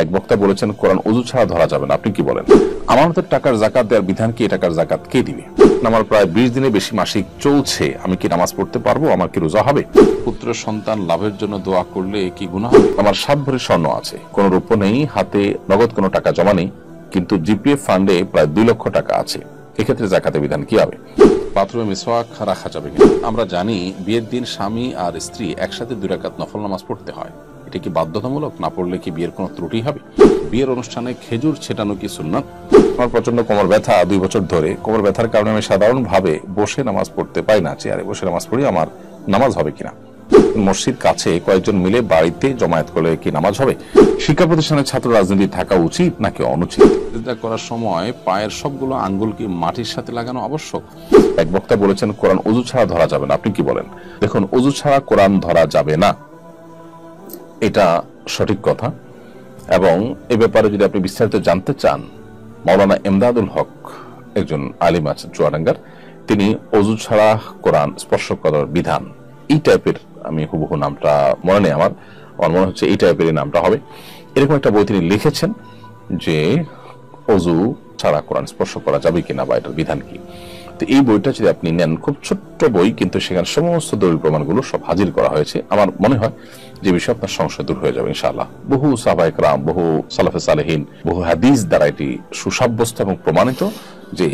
এক বক্তা বলেছেন কোরআন ওযু ছাড়া ধরা যাবে না, আপনি কি বলেন? আমানতের টাকার যাকাত দেওয়ার বিধান কি? এই টাকার যাকাত কে দিবে? আমার প্রায় 20 দিনের বেশি মাসিক চলছে, আমি কি নামাজ পড়তে পারবো? আমার কি রোজা হবে? পুত্র সন্তান লাভের জন্য দোয়া করলে কি গুনাহ হবে? আমার 7 ভরি স্বর্ণ আছে, কোনো রূপ নেই, হাতে নগদ কোনো টাকা জমা নেই, কিন্তু জিপিএফ ফান্ডে প্রায় 2 লক্ষ টাকা আছে, এক্ষেত্রে যাকাতের বিধান কি হবে? বাথরুমে মিসওয়াক রাখা যাবে কিনা? আমরা জানি বিয়ের দিন স্বামী আর স্ত্রী একসাথে 2 রাকাত নফল নামাজ পড়তে হয়, এটা কি বাধ্যতামূলক? না পড়লে কি বিয়ের কোনো ত্রুটি হবে? বিয়ের অনুষ্ঠানে খেজুর ছেটানো কি সুন্নাত? আমার প্রচন্ড কোমর ব্যথা 2 বছর ধরে। কোমর ব্যথার কারণে আমি সাধারণভাবে বসে নামাজ পড়তে পাই না, চেয়ারে বসে নামাজ পড়ি, আমার নামাজ হবে কিনা? মসজিদ কাছে কয়েকজন মিলে বাড়িতে জমায়েত করলে কি নামাজ হবে? শিক্ষা প্রতিষ্ঠানের ছাত্র রাজনীতি থাকা উচিত নাকি অনুচিত? সিজদা করার সময় পায়ের সবগুলো আঙ্গুল কি মাটির সাথে লাগানো আবশ্যক? এক বক্তা বলেছেন কোরআন ওযু ছাড়া ধরা যাবে না, আপনি কি বলেন? দেখুন, ওযু ছাড়া কোরআন ধরা যাবে না, এটা সঠিক কথা। এবং এ ব্যাপারে যদি আপনি বিস্তারিত জানতে চান, মাওলানা ইমদাদুল হক একজন আলিম আছেন চুয়াডাঙ্গার, তিনি ওযু ছাড়া কোরআন স্পর্শ করার বিধান, এই টাইপের, আমি হুবহু নামটা মনে নেই, আমার মনে হচ্ছে এই টাইপের নামটা হবে, এরকম একটা বই তিনি লিখেছেন যে ওযু ছাড়া কোরআন স্পর্শ করা যাবে কিনা বা এটার বিধান কি। তো এই বইটা যদি আপনি নেন, খুব ছোট্ট বই, কিন্তু সেখানে সমস্ত দলিল প্রমাণগুলো সব হাজির করা হয়েছে। আমার মনে হয় যে বিষয়ে আপনার সংশয় দূর হয়ে যাবে ইনশাআল্লাহ। বহু সাহাবায়ে কেরাম, বহু সালাফে সালেহিন, বহু হাদিস দ্বারা এটি সুসাব্যস্ত এবং প্রমাণিত যে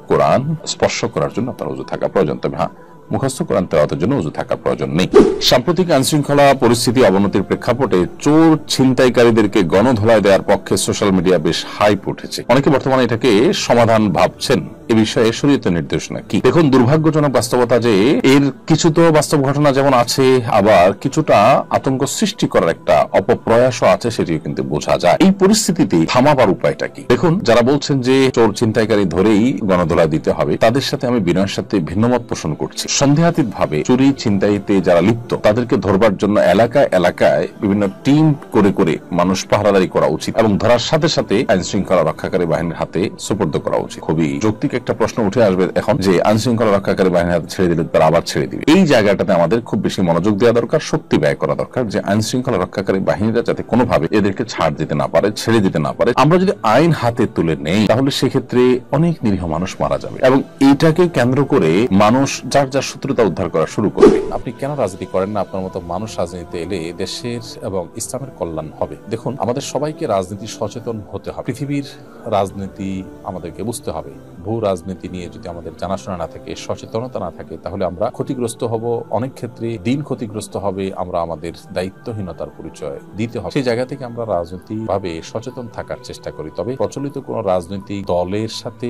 কোরআন স্পর্শ করার জন্য আপনার ওযু থাকা প্রয়োজন। তবে হ্যাঁ, মুখস্থ কোরআন তেলাওয়াতের জন্য ওযু থাকার প্রয়োজন নেই। সাম্প্রতিক আইনশৃঙ্খলা পরিস্থিতি অবনতির প্রেক্ষাপটে চোর ছিনতাইকারীদেরকে গণধোলাই দেওয়ার পক্ষে সোশ্যাল মিডিয়া বেশ হাইপ উঠেছে। অনেকে বর্তমানে এটাকে সমাধান ভাবছেন। এ বিষয়ে শরীয়তের নির্দেশনা কি? দেখুন, দুর্ভাগ্যজনক বাস্তবতা যে এর কিছু তো বাস্তব ঘটনা যেমন আছে, আবার কিছুটা আতঙ্ক সৃষ্টি করার একটা অপপ্রয়াসও আছে, সেটিও কিন্তু বোঝা যায়। এই পরিস্থিতিতে থামাবার উপায়টা কি? দেখুন, যারা বলছেন যে চোর ছিনতাইকারী ধরেই গণধোলাই দিতে হবে, তাদের সাথে আমি বিনয়ের সাথে ভিন্নমত পোষণ করছি। সন্দেহাতীত ভাবে চুরি ছিনতাইতে যারা লিপ্ত, তাদেরকে ধরবার জন্য এলাকায় এলাকায় বিভিন্ন টিম করে করে মানুষ পাহারাদারি করা উচিত এবং ধরার সাথে সাথে আইন শৃঙ্খলা রক্ষাকারী বাহিনীর হাতে সুপর্দ করা উচিত। খুবই যৌক্তিক একটা প্রশ্ন উঠে আসবে এখন যে আইন শৃঙ্খলা রক্ষাকারী বাহিনীর হাতে ছেড়ে দিলে তারা আবার ছেড়ে দিবে। এই জায়গাটাতে আমাদের খুব বেশি মনোযোগ দেওয়া দরকার, শক্তি ব্যয় করা দরকার, যে আইন শৃঙ্খলা রক্ষাকারী বাহিনীরা যাতে কোনোভাবে এদেরকে ছাড় দিতে না পারে, ছেড়ে দিতে না পারে। আমরা যদি আইন হাতে তুলে নেই, তাহলে সেক্ষেত্রে অনেক নিরীহ মানুষ মারা যাবে এবং এইটাকে কেন্দ্র করে মানুষ যার যার শত্রুতা উদ্ধার করা শুরু করবে। আপনি কেন রাজনীতি করেন না? আপনার মতো মানুষ রাজনীতিতে এলে দেশের এবং ইসলামের কল্যাণ হবে। দেখুন, আমাদের সবাইকে রাজনীতি সচেতন হতে হবে। পৃথিবীর রাজনীতি আমাদেরকে বুঝতে হবে। ভূ রাজনীতি নিয়ে যদি আমাদের জানাশোনা না থাকে, সচেতনতা না থাকে, তাহলে আমরা ক্ষতিগ্রস্ত হব। অনেক ক্ষেত্রে দিন ক্ষতিগ্রস্ত হবে, আমরা আমাদের দায়িত্বহীনতার পরিচয় দিতে হবে। সেই জায়গা থেকে আমরা রাজনীতি ভাবে সচেতন থাকার চেষ্টা করি। তবে প্রচলিত কোন রাজনৈতিক দলের সাথে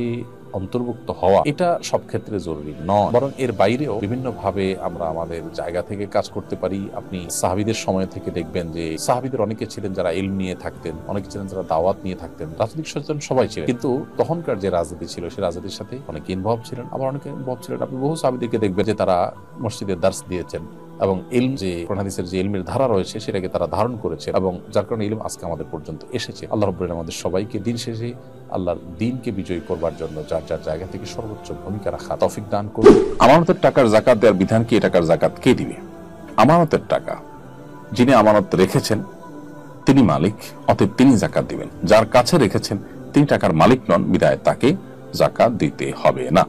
অন্তর্ভুক্ত হওয়া এটা সব ক্ষেত্রে জরুরি নয়, বরং এর বাইরেও বিভিন্ন ভাবে আমরা আমাদের জায়গা থেকে কাজ করতে পারি। আপনি সাহাবীদের সময় থেকে দেখবেন যে সাহাবীদের অনেকে ছিলেন যারা ইলম নিয়ে থাকতেন, অনেকে ছিলেন যারা দাওয়াত নিয়ে থাকতেন, রাজনৈতিক সচেতন সবাই ছিলেন, কিন্তু তখনকার যে রাজনীতি ছিল সেই রাজনীতির সাথে অনেকে ইনভলভ ছিলেন, আবার অনেকে ইনভলভ ছিলেন। আপনি বহু সাহাবীদেরকে দেখবেন যে তারা মসজিদে দার্স দিয়েছেন এবং ইলম, যে কোরআন হাদিসের যে ইলমের ধারা রয়েছে সেটাকে তারা ধারণ করেছে এবং যার কারণে ইলম আজকে আমাদের পর্যন্ত এসেছে। আল্লাহ রাব্বুল আলামিন আমাদের সবাইকে দিন শেষে আল্লাহর দ্বীনকে বিজয়ী করবার জন্য যার যার জায়গা থেকে সর্বোচ্চ ভূমিকা রাখা তৌফিক দান করুন। আমানতের টাকার যাকাত দেওয়ার বিধান কি? এই টাকার যাকাত কে দিবে? আমানতের টাকা যিনি আমানত রেখেছেন তিনি মালিক, অতএব তিনি যাকাত দিবেন। যার কাছে রেখেছেন তিনি টাকার মালিক নন, বিধায় তাকে যাকাত দিতে হবে না।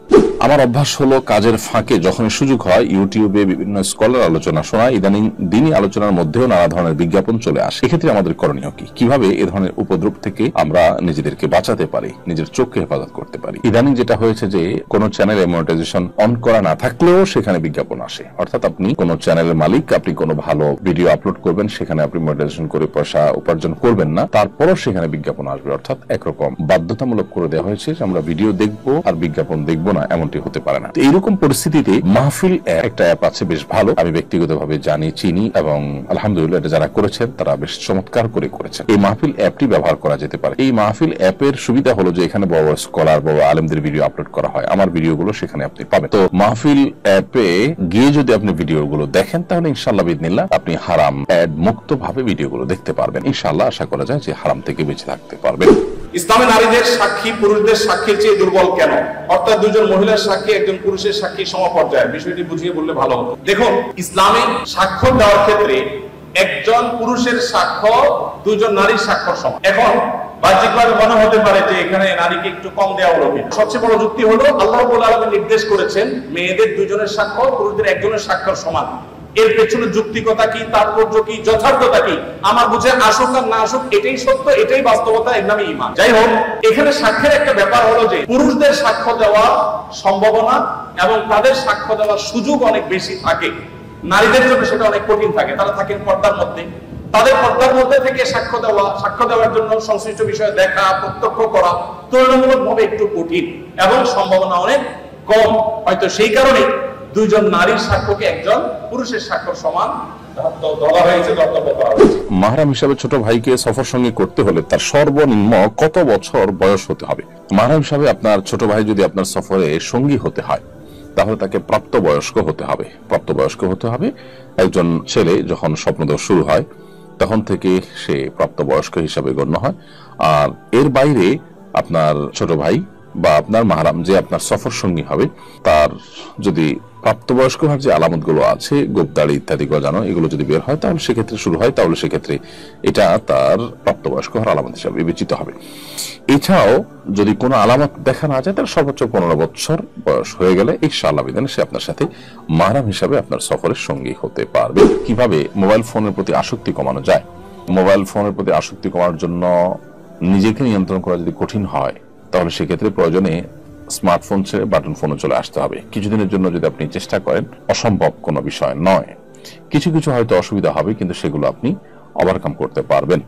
আমার অভ্যাস হলো কাজের ফাঁকে যখন সুযোগ হয় ইউটিউবে বিভিন্ন স্কলার আলোচনা শোনা। ইদানিং দিনই আলোচনার মধ্যেও নানা ধরনের বিজ্ঞাপন চলে আসে। এক্ষেত্রে আমাদের করণীয় কি? কিভাবে এ ধরনের উপদ্রব থেকে আমরা নিজেদেরকে বাঁচাতে পারি, নিজের চোখকে হেফাজত করতে পারি? ইদানিং যেটা হয়েছে যে কোন চ্যানেলে মনিটাইজেশন অন করা না থাকলেও সেখানে বিজ্ঞাপন আসে। অর্থাৎ আপনি কোন চ্যানেলের মালিক, আপনি কোন ভালো ভিডিও আপলোড করবেন, সেখানে আপনি মনিটাইজেশন করে পয়সা উপার্জন করবেন না, তারপরও সেখানে বিজ্ঞাপন আসবে। অর্থাৎ একরকম বাধ্যতামূলক করে দেওয়া হয়েছে যে আমরা ভিডিও দেখবো আর বিজ্ঞাপন দেখবো না, এমনটি হতে পারে না। এইরকম পরিস্থিতিতে মাহফিল একটা অ্যাপ আছে, বেশ ভালো, আমি ব্যক্তিগতভাবে জানি, চিনি এবং আলহামদুলিল্লাহ এটা যারা করেছেন তারা বেশ চমৎকার করে করেছেন। এই মাহফিল অ্যাপটি ব্যবহার করা যেতে পারে। এই মাহফিল অ্যাপের সুবিধা হলো যে এখানে বড় বড় স্কলার, বড় আলেমদের ভিডিও আপলোড করা হয়, আমার ভিডিওগুলো সেখানে আপনি পাবেন। তো মাহফিল অ্যাপে গিয়ে যদি আপনি ভিডিওগুলো দেখেন তাহলে ইনশাআল্লাহ বিদিনিল্লাহ আপনি হারাম অ্যাড মুক্ত ভাবে ভিডিওগুলো দেখতে পারবেন। ইনশাআল্লাহ আশা করা যায় যে হারাম থেকে বেঁচে থাকতে পারবেন। ইসলামে নারীদের সাক্ষী পুরুষদের সাক্ষীর চেয়ে দুর্বল কেন? অর্থাৎ দুজন মহিলার সাক্ষী একজন পুরুষের সাক্ষী সমপর্যায়ের, বিষয়টি বুঝিয়ে বললে ভালো হতো। দেখুন, ইসলামে সাক্ষ্য দেওয়ার ক্ষেত্রে একজন পুরুষের সাক্ষ্য দুজন নারীর স্বাক্ষর সমান। এখন বাহ্যিকভাবে মনে হতে পারে যে এখানে নারীকে একটু কম দেওয়া হলো। সবচেয়ে বড় যুক্তি হলো আল্লাহ রাব্বুল আলামিন নির্দেশ করেছেন মেয়েদের দুজনের সাক্ষ্য পুরুষদের একজনের স্বাক্ষর সমান। এর পেছনে যুক্তিকতা কি, তাৎপর্য কি, যথার্থতা কি আমার বুঝে আসুক আর না আসুক এটাই সত্য, এটাই বাস্তবতা, এর নামে ঈমান। যাই হোক, এখানে সাক্ষ্যের একটা ব্যাপার হলো যে পুরুষদের সাক্ষ্য দেওয়ার সম্ভাবনা এবং তাদের সাক্ষ্য দেওয়ার সুযোগ অনেক বেশি থাকে, নারীদের জন্য সেটা অনেক কঠিন থাকে। তারা থাকেন পর্দার মধ্যে, তাদের পর্দার মধ্যে থেকে সাক্ষ্য দেওয়ার জন্য সংশ্লিষ্ট বিষয়ে দেখা, প্রত্যক্ষ করা তুলনামূলকভাবে একটু কঠিন এবং সম্ভাবনা অনেক কম। হয়তো সেই কারণে দুইজন নারীর সাক্ষ্যকে একজন পুরুষের সাক্ষ্যর সমান ধরা হয়েছে, ধর্তব্য করা হয়েছে। মাহরাম হিসাবে ছোট ভাইকে সফর সঙ্গী করতে হলে তার সর্বনিম্ন কত বছর বয়স হতে হবে? মাহরাম হিসাবে আপনার ছোট ভাই যদি আপনার সফরে সঙ্গী হতে হয় তাহলে তাকে প্রাপ্তবয়স্ক হতে হবে। প্রাপ্তবয়স্ক হতে হবে। একজন ছেলে যখন স্বপ্নদোষ শুরু হয় তখন থেকে সে প্রাপ্তবয়স্ক হিসাবে গণ্য হয়। আর এর বাইরে আপনার ছোট ভাই বা আপনার মাহরাম যে আপনার সফর সঙ্গী হবে তার যদি প্রাপ্তবয়স্ক হওয়ার যে আলামতগুলো আছে, গোপদাড়ি ইত্যাদি গজানো, এগুলো যদি বের হয় তাহলে সেক্ষেত্রে শুরু হয়, তাহলে সেক্ষেত্রে এটা তার প্রাপ্তবয়স্ক হওয়ার আলামত হিসাবে বিবেচিত হবে। এছাড়াও যদি কোনো আলামত দেখা না যায় তাহলে সর্বোচ্চ 15 বছর বয়স হয়ে গেলে ইনশাআল্লাহ বিধানে সে আপনার সাথে মাহরাম হিসাবে আপনার সফরের সঙ্গী হতে পারবে। কিভাবে মোবাইল ফোনের প্রতি আসক্তি কমানো যায়? মোবাইল ফোনের প্রতি আসক্তি কমানোর জন্য নিজেকে নিয়ন্ত্রণ করা যদি কঠিন হয় তাহলে সেক্ষেত্রে প্রয়োজনে স্মার্টফোন ছেড়ে বাটন ফোনে চলে আসতে হবে। কিছুদিনের জন্য যদি আপনি চেষ্টা করেন, অসম্ভব কোনো বিষয় নয়। কিছু কিছু হয়তো অসুবিধা হবে কিন্তু সেগুলো আপনি ওভারকাম করতে পারবেন।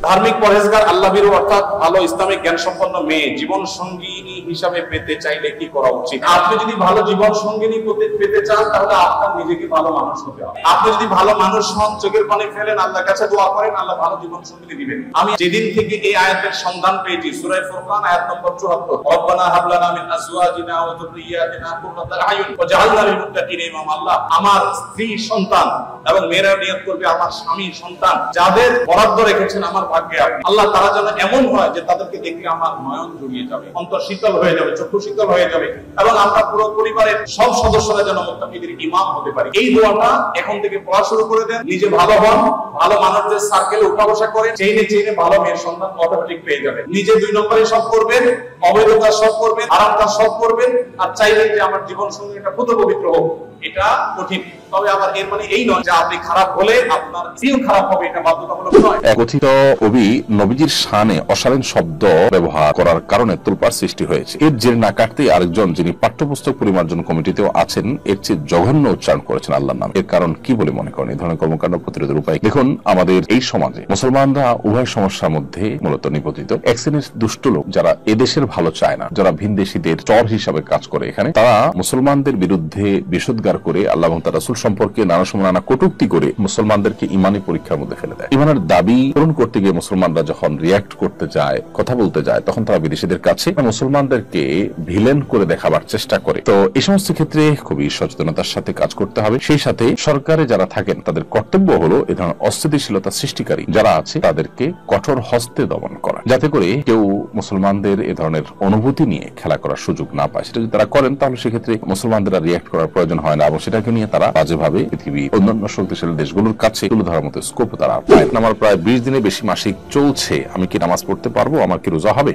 ধার্মিক পরহেজগার আল্লাহভীরু অর্থাৎ ভালো ইসলামিক জ্ঞান সম্পন্ন মেয়ে জীবন সঙ্গিনী হিসাবে পেতে চাইলে কি করা উচিত? আপনি যদি ভালো জীবন সঙ্গিনী পেতে চান তাহলে আপনার নিজেকে ভালো মানুষ হতে হবে। আপনি যদি ভালো মানুষ হন, চোখের পানি ফেলেন, আল্লাহর কাছে দোয়া করেন, আল্লাহ ভালো জীবন সঙ্গিনী দিবেন। আমি যেদিন থেকে এই আয়াতের সন্ধান পেয়েছি, সূরা ফুরকান আয়াত নম্বর 74, রব্বানা হাব লানা মিন আজওয়াজিনা ওয়া যুররিয়াতিনা কুররাতা আয়ুন ওয়াজআলনা লিল মুত্তাকিনা ইমামা। আল্লাহ আমার স্ত্রী সন্তান এবং মেয়েরা নিয়ত করবে আমার স্বামী সন্তান যাদের বরাদ্দ রেখেছেন আমার ভাগ্যে আপনি। আল্লাহ তারা যেন এমন হয় যে তাদেরকে দেখে আমার নয়ন জুড়িয়ে যাবে, অন্তর শীতল হয়ে যাবে, চক্ষু শীতল হয়ে যাবে এবং আমরা পুরো পরিবারের সব সদস্যরা যেন মুত্তাকিদের ইমাম হতে পারি। এই দোয়াটা এখন থেকে পড়া শুরু করে দেন। নিজে ভালো হন, ভালো মানুষদের সার্কেলে উঠা বসা করেন, চেইনে ভালো মেয়ের সন্তান অটোমেটিক পেয়ে যাবে। নিজে 2 নম্বরে সব করবেন, অবৈধ কাজ সব করবেন, হারাম কাজ সব করবেন আর চাইলেন যে আমার জীবন সঙ্গী একটা পুত পবিত্র হোক। এটা কঠিন, তবে আবার এর মানে এই নয় যে আপনি খারাপ হলে আপনার স্ত্রীও খারাপ হবে, এটা বাধ্যতামূলক নয়। কথিত কবি নবীজির শানে অশালীন শব্দ ব্যবহার করার কারণে তোলপাড় সৃষ্টি হয়েছে। এর জের না কাটতেই আরেকজন যিনি পাঠ্যপুস্তক পরিমার্জন কমিটিতেও আছেন এর চেয়ে জঘন্য উচ্চারণ করেছেন আল্লাহর নাম। এর কারণ কি বলে মনে করেন? এই ধরনের কর্মকাণ্ড প্রতিরোধের উপায় দেখুন। আমাদের এই সমাজে মুসলমানরা উভয় সমস্যার মধ্যে মূলত নিপতিত। এক শ্রেণীর দুষ্ট লোক যারা এদেশের ভালো চায় না, যারা ভিনদেশীদের চর হিসাবে কাজ করে এখানে, তারা মুসলমানদের বিরুদ্ধে বিষোদ্গার করে আল্লাহ এবং তার রাসূল সম্পর্কে নানা সময় নানা কটূক্তি করে মুসলমানদেরকে ইমানি পরীক্ষার মধ্যে ফেলে দেয়। ইমানের দাবি পূরণ করতে গিয়ে মুসলমানরা যখন রিয়াক্ট করতে যায়, কথা বলতে যায়, তখন তারা বিদেশিদের কাছে মুসলমানদেরকে ভিলেন করে দেখাবার চেষ্টা করে। তো এই সমস্ত ক্ষেত্রে খুবই সচেতনতার সাথে কাজ করতে হবে। সেই সাথে সরকারে যারা থাকেন তাদের কর্তব্য হলো এ ধরনের অস্থিতিশীলতা সৃষ্টিকারী যারা আছে তাদেরকে কঠোর হস্তে দমন করা, যাতে করে কেউ মুসলমানদের এ ধরনের অনুভূতি নিয়ে খেলা করার সুযোগ না পায়। সেটা যদি তারা করেন তাহলে সেক্ষেত্রে মুসলমানরা রিয়াক্ট করার প্রয়োজন হয় না এবং সেটাকে নিয়ে তারা বাজেভাবে পৃথিবীর অন্যান্য শক্তিশালী দেশগুলোর কাছে তুলে ধরার মতো স্কোপ তারা পায়। আমার প্রায় 20 দিনের বেশি মাসিক চলছে, আমি কি নামাজ পড়তে পারবো? আমার কি রোজা হবে?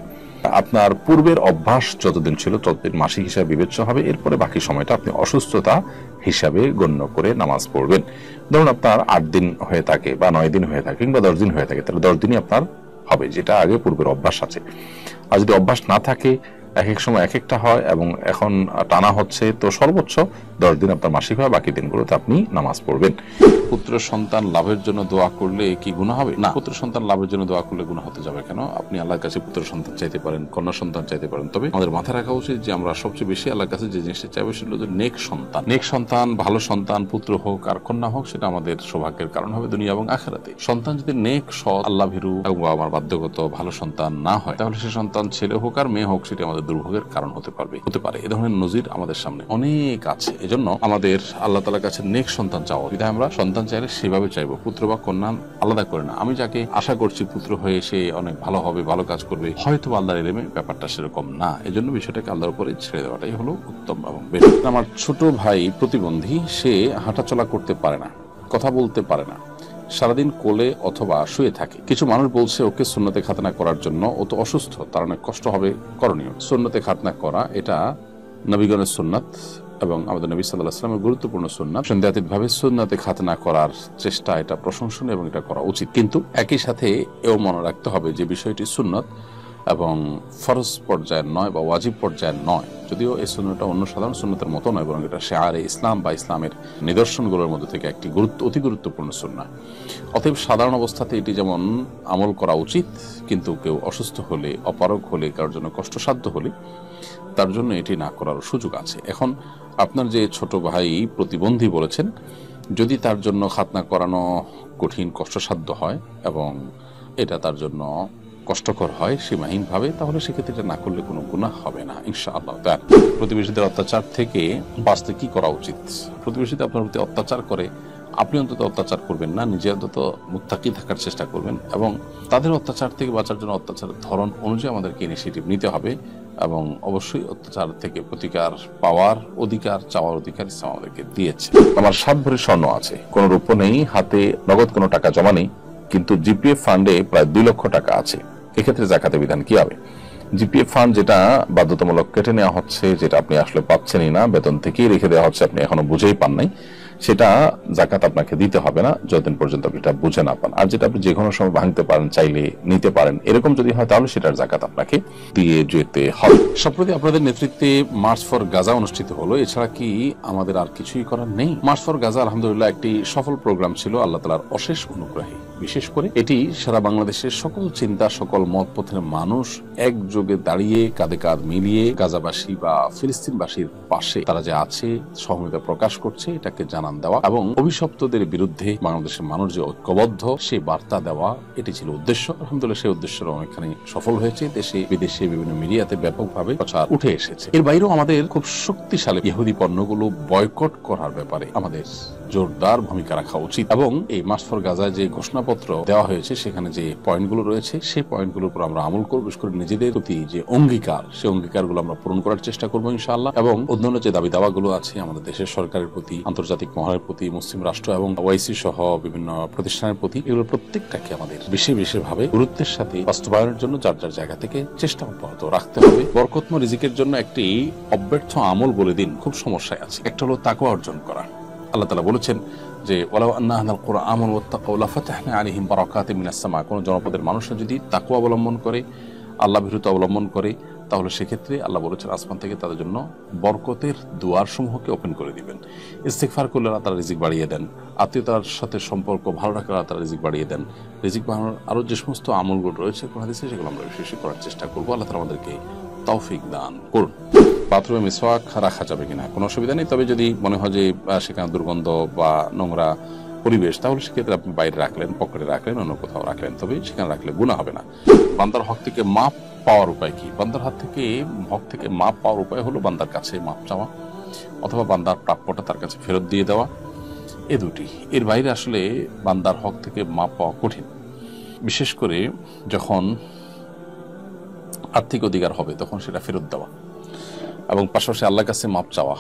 আপনার পূর্বের অভ্যাস যতদিন ছিল ততদিন মাসিক হিসাবে বিবেচ্য হবে। এরপরে বাকি সময়টা আপনি অসুস্থতা হিসাবে গণ্য করে নামাজ পড়বেন। ধরুন আপনার 8 দিন হয়ে থাকে বা 9 দিন হয়ে থাকে কিংবা 10 দিন হয়ে থাকে, তাহলে 10 দিনই আপনার হবে, যেটা আগে পূর্বের অভ্যাস আছে। আর যদি অভ্যাস না থাকে, এক এক সময় এক একটা হয় এবং এখন টানা হচ্ছে, তো সর্বোচ্চ 10 দিন আপনার মাসিক হয়, বাকি দিনগুলোতে আপনি নামাজ পড়বেন। পুত্র সন্তান লাভের জন্য দোয়া করলে কি গুনাহ হবে? না, পুত্র সন্তান লাভের জন্য দোয়া করলে গুনাহ হতে যাবে কেন? আপনি আল্লাহর কাছে পুত্র সন্তান চাইতে পারেন, কন্যা সন্তান চাইতে পারেন। তবে আমাদের মাথায় রাখা উচিত যে আমরা সবচেয়ে বেশি আল্লাহর কাছে যে জিনিসটা চাইবো সেটা হলো নেক সন্তান। নেক সন্তান, ভালো সন্তান, পুত্র হোক আর কন্যা হোক, সেটা আমাদের সৌভাগ্যের কারণ হবে দুনিয়া এবং আখিরাতে। সন্তান যদি নেক, সৎ, আল্লাহ ভীরু এবং আমার বাধ্যগত ভালো সন্তান না হয় তাহলে সে সন্তান ছেলে হোক আর মেয়ে হোক সেটা আমাদের দুর্ভোগের কারণ হতে পারে। এ ধরনের নজির আমাদের সামনে অনেক আছে। এজন্য আমাদের আল্লাহ তাআলার কাছে নেক সন্তান চাওয়া। যদি আমরা সন্তান চাইলে সেভাবে চাইবো, পুত্র বা কন্যা আলাদা করে না। আমি যাকে আশা করছি পুত্র হয়ে সে অনেক ভালো হবে, ভালো কাজ করবে, হয়তো আল্লাহর ইলমে ব্যাপারটা সেরকম না। এজন্য বিষয়টাকে আল্লাহর উপরে ছেড়ে দেওয়াটাই হলো উত্তম এবং বেশি। আমার ছোট ভাই প্রতিবন্ধী, সে হাঁটাচলা করতে পারে না, কথা বলতে পারে না। সারাদিন কোলে অথবা শুয়ে থাকে। কিছু মানুষ বলছে ওকে সুন্নতে খাতনা করার জন্য, ও তো অসুস্থ, তার অনেক কষ্ট হবে, করণীয়। সুন্নতে খাতনা করা এটা নবীগণের সুন্নাত এবং আমাদের নবী সাল্লাল্লাহু আলাইহি ওয়াসাল্লামের গুরুত্বপূর্ণ সুন্নাত। সন্দেহাতীতভাবে সুন্নতে খাতনা করার চেষ্টা এটা প্রশংসনীয় এবং এটা করা উচিত। কিন্তু একই সাথে এও মনে রাখতে হবে যে বিষয়টি সুন্নত এবং ফরজ পর্যায়ের নয় বা ওয়াজিব পর্যায়ের নয়। যদিও এই সুন্নতটা অন্য সাধারণ সুন্নতের মতো নয়, বরং এটা শিআরে ইসলাম বা ইসলামের নিদর্শনগুলোর মধ্যে থেকে একটি অতি গুরুত্বপূর্ণ সুন্নাহ। অতএব সাধারণ অবস্থাতে এটি যেমন আমল করা উচিত, কিন্তু কেউ অসুস্থ হলে, অপারগ হলে, কারোর জন্য কষ্টসাধ্য হলে তার জন্য এটি না করার সুযোগ আছে। এখন আপনার যে ছোট ভাই প্রতিবন্ধী বলেছেন, যদি তার জন্য খাতনা করানো কঠিন কষ্টসাধ্য হয় এবং এটা তার জন্য কষ্টকর হয় সীমাহীনভাবে, তাহলে সেক্ষেত্রে এটা না করলে কোনো গুনাহ হবে না ইনশাআল্লাহ। প্রতিবেশীদের অত্যাচার থেকে বাঁচতে কি করা উচিত? প্রতিবেশীদের আপনার প্রতি অত্যাচার করে আপনি অন্তত অত্যাচার করবেন না, নিজে অন্তত মুত্তাকি থাকার চেষ্টা করবেন এবং তাদের অত্যাচার থেকে বাঁচার জন্য অত্যাচারের ধরন অনুযায়ী আমাদেরকে ইনিশিয়েটিভ নিতে হবে এবং অবশ্যই অত্যাচার থেকে প্রতিকার পাওয়ার অধিকার, চাওয়ার অধিকার ইসলাম আমাদেরকে দিয়েছে। আমার 7 ভরি স্বর্ণ আছে, কোনো রূপ নেই, হাতে নগদ কোনো টাকা জমা নেই, কিন্তু জিপিএফ ফান্ডে প্রায় 2 লক্ষ টাকা আছে। এক্ষেত্রে যাকাতের বিধান কি হবে? জিপিএফ ফান্ড যেটা বাধ্যতামূলক কেটে নেওয়া হচ্ছে, যেটা আপনি আসলে পাচ্ছেনই না, বেতন থেকেই রেখে দেওয়া হচ্ছে, আপনি এখনো বুঝেই পান নাই, সেটা যাকাত আপনাকে দিতে হবে না যতদিন পর্যন্ত আপনি এটা বুঝে না পান। আর যেটা আপনি যে কোনো সময় ভাঙতে পারেন, চাইলে নিতে পারেন, এরকম যদি হয় তাহলে সেটার যাকাত আপনাকে দিয়ে যেতে হবে। সম্প্রতি আপনাদের নেতৃত্বে মার্চ ফর গাজা অনুষ্ঠিত হলো, এছাড়া কি আমাদের আর কিছুই করার নেই? মার্চ ফর গাজা আলহামদুলিল্লাহ একটি সফল প্রোগ্রাম ছিল আল্লাহ তাআলার অশেষ অনুগ্রহে। বিশেষ করে এটি সারা বাংলাদেশের সকল চিন্তা, সকল মত পথের মানুষ একযোগে দাঁড়িয়ে কাঁধে কাঁধ মিলিয়ে গাজাবাসী বা ফিলিস্তিনবাসীর পাশে তারা যে আছে সহমর্মিতা প্রকাশ করছে, এটাকে জানান দেওয়া এবং অভিশপ্তদের বিরুদ্ধে বাংলাদেশের মানুষ যে ঐক্যবদ্ধ সেই বার্তা দেওয়া, এটি ছিল উদ্দেশ্য। আলহামদুলিল্লাহ সেই উদ্দেশ্যের অনেকখানি সফল হয়েছে। দেশে বিদেশে বিভিন্ন মিডিয়াতে ব্যাপকভাবে প্রচার উঠে এসেছে। এর বাইরেও আমাদের খুব শক্তিশালী ইহুদি পণ্যগুলো বয়কট করার ব্যাপারে আমাদের জোরদার ভূমিকা রাখা উচিত এবং এই মার্চ ফর গাজায় যে ঘোষণাপত্র দেওয়া হয়েছে সেখানে যে পয়েন্টগুলো রয়েছে সেই পয়েন্টগুলোর উপর আমরা আমল করব। বিশেষ করে নিজেদের প্রতি যে অঙ্গীকার, সেই অঙ্গীকারগুলো আমরা পূরণ করার চেষ্টা করবো ইনশাআল্লাহ। এবং অন্যান্য যে দাবি দাওয়াগুলো আছে আমাদের দেশের সরকারের প্রতি, আন্তর্জাতিক মহলের প্রতি, মুসলিম রাষ্ট্র এবং ওআইসি সহ বিভিন্ন প্রতিষ্ঠানের প্রতি, এগুলোর প্রত্যেকটাকে আমাদের বিশেষভাবে গুরুত্বের সাথে বাস্তবায়নের জন্য যার যার জায়গা থেকে চেষ্টা অব্যাহত রাখতে হবে। বরকতময় রিজিকের জন্য একটি অব্যর্থ আমল বলে দিন খুব সমস্যায় আছে, একটা হলো তাকওয়া অর্জন করা। আল্লাহ তাআলা বলেছেন যে ওয়ালাউ আন্না আহলাল কুরআন আমানু ওয়াত্তাকাউ লাফাতাহনা আলাইহিম বারাকাতিম মিনাস সামা। কোন জনপদের মানুষরা যদি তাকওয়া অবলম্বন করে, আল্লাহ ভীরুতা অবলম্বন করে, তাহলে সেক্ষেত্রে আল্লাহ বলেছেন আসমান থেকে তাদের জন্য বরকতের দুয়ার সমূহকে ওপেন করে দিবেন। ইস্তিগফার করলে আল্লাহ তাআলা রিজিক বাড়িয়ে দেন, আত্মীয়তার সাথে সম্পর্ক ভালো রাখলে আল্লাহ তাআলা রিজিক বাড়িয়ে দেন। রিজিক বাড়ানোর আরো যে সমস্ত আমলগুলো রয়েছে কোরআন হাদিসে, সেগুলো আমরা বিশেষ করার চেষ্টা করবো। আল্লাহ তাআলা আমাদেরকে তৌফিক দান করুন। বাথরুমে মিসওয়াক রাখা যাবে কিনা? কোনো অসুবিধা নেই, তবে যদি মনে হয় যে সেখানে দুর্গন্ধ বা নোংরা পরিবেশ, তাহলে সেক্ষেত্রে আপনি বাইরে রাখলেন, পকেটে রাখলেন, অন্য কোথাও রাখলেন, তবে সেখানে রাখলে গুনাহ হবে না। বান্দার হক থেকে মাপ পাওয়ার উপায় কি? বান্দার হক থেকে মাপ পাওয়ার উপায় হলো বান্দার কাছে মাপ চাওয়া অথবা বান্দার প্রাপ্যটা তার কাছে ফেরত দিয়ে দেওয়া, এ দুটি। এর বাইরে আসলে বান্দার হক থেকে মাপ পাওয়া কঠিন। বিশেষ করে যখন আর্থিক অধিকার হবে তখন সেটা ফেরত দেওয়া এবং পাশাপাশি আল্লাহর কাছে মাপ চাওয়া।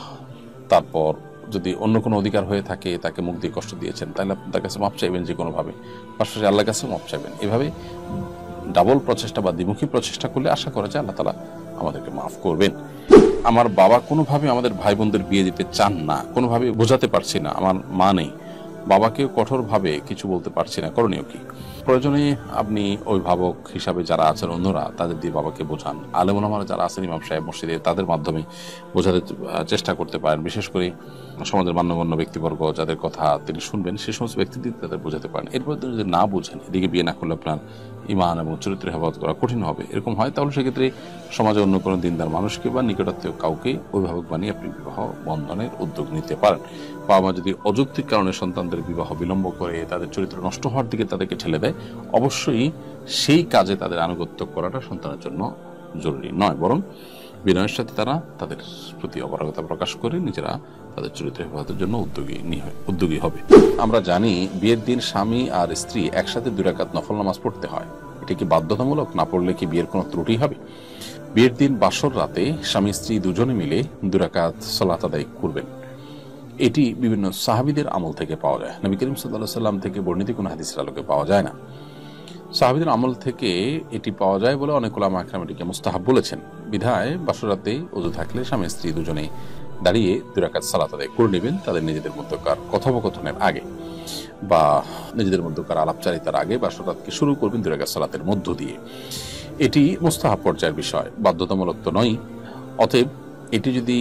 তারপর যদি অন্য কোনো অধিকার হয়ে থাকে, তাকে মুখ দিয়ে কষ্ট দিয়েছেন, তাহলে আপনি তার কাছে মাপ চাইবেন যে কোনোভাবে, পাশাপাশি আল্লাহর কাছে মাপ চাইবেন। এভাবে ডাবল প্রচেষ্টা বা দ্বিমুখী প্রচেষ্টা করলে আশা করা যায় আল্লাহ তাআলা আমাদেরকে মাফ করবেন। আমার বাবা কোনোভাবে আমাদের ভাই বোনদের বিয়ে দিতে চান না, কোনোভাবে বোঝাতে পারছি না, আমার মা নেই, বাবাকে কঠোরভাবে কিছু বলতে পারছি না, করণীয় কি? প্রয়োজনে আপনি অভিভাবক হিসাবে যারা আছেন অন্যরা, তাদের দিয়ে বাবাকে বোঝান। আলেম ওলামারা যারা আছেন ইমাম সাহেব মসজিদে, তাদের মাধ্যমে বোঝাতে চেষ্টা করতে পারেন। বিশেষ করে সমাজের মান্যগণ্য ব্যক্তিবর্গ যাদের কথা তিনি শুনবেন, সেই সমস্ত ব্যক্তিদের তাদের বোঝাতে পারেন। এরপর যদি না বুঝেন, এদিকে বিয়ে না করলে আপনার ইমান এবং চরিত্রের হেফাজত করা কঠিন হবে, এরকম হয়, তাহলে সেক্ষেত্রে সমাজে অন্য কোনো দিনদার মানুষকে বা নিকটাত্মীয় কাউকে অভিভাবক বানিয়ে আপনি বিবাহ বন্ধনের উদ্যোগ নিতে পারেন। বাবা মা যদি অযৌক্তিক কারণে সন্তানদের বিবাহ বিলম্ব করে তাদের চরিত্র নষ্ট হওয়ার দিকে তাদেরকে ঠেলে দেয়, অবশ্যই সেই কাজে তাদের আনুগত্য করাটা সন্তানের জন্য জরুরি নয়, বরং বিনয়ের সাথে তারা তাদের প্রতি অপারগতা প্রকাশ করে নিজেরা তাদের চরিত্র হেফাজতের জন্য উদ্যোগী হবে। আমরা জানি বিয়ের দিন স্বামী আর স্ত্রী একসাথে 2 রাকাত নফল নামাজ পড়তে হয়। এটা কি বাধ্যতামূলক? না পড়লে কি বিয়ের কোনো ত্রুটি হবে? বিয়ের দিন বাসর রাতে স্বামী স্ত্রী দুজনে মিলে 2 রাকাত সালাত আদায় করবেন। এটি বিভিন্ন সাহাবীদের আমল থেকে পাওয়া যায়, নবী করিম সাল্লাল্লাহু আলাইহি সাল্লাম থেকে বর্ণিত কোনো হাদিসের আলোকে পাওয়া যায় না। সাহাবীদের আমল থেকে এটি পাওয়া যায় বলে অনেক উলামা একরাম এটিকে মুস্তাহাব বলেছেন। বিধায় বাসরাতে ওযু থাকলে স্বামী স্ত্রী দুজনেই দাঁড়িয়ে 2 রাকাত সালাত আদায় করে নেবেন তাদের নিজেদের মধ্যকার কথোপকথনের আগে বা নিজেদের মধ্যকার আলাপচারিতার আগে বাসরাতকে শুরু করবেন 2 রাকাত সালাতের মধ্য দিয়ে। এটি মুস্তাহাব পর্যায়ের বিষয়, বাধ্যতামূলক তো নয়। অতএব এটি যদি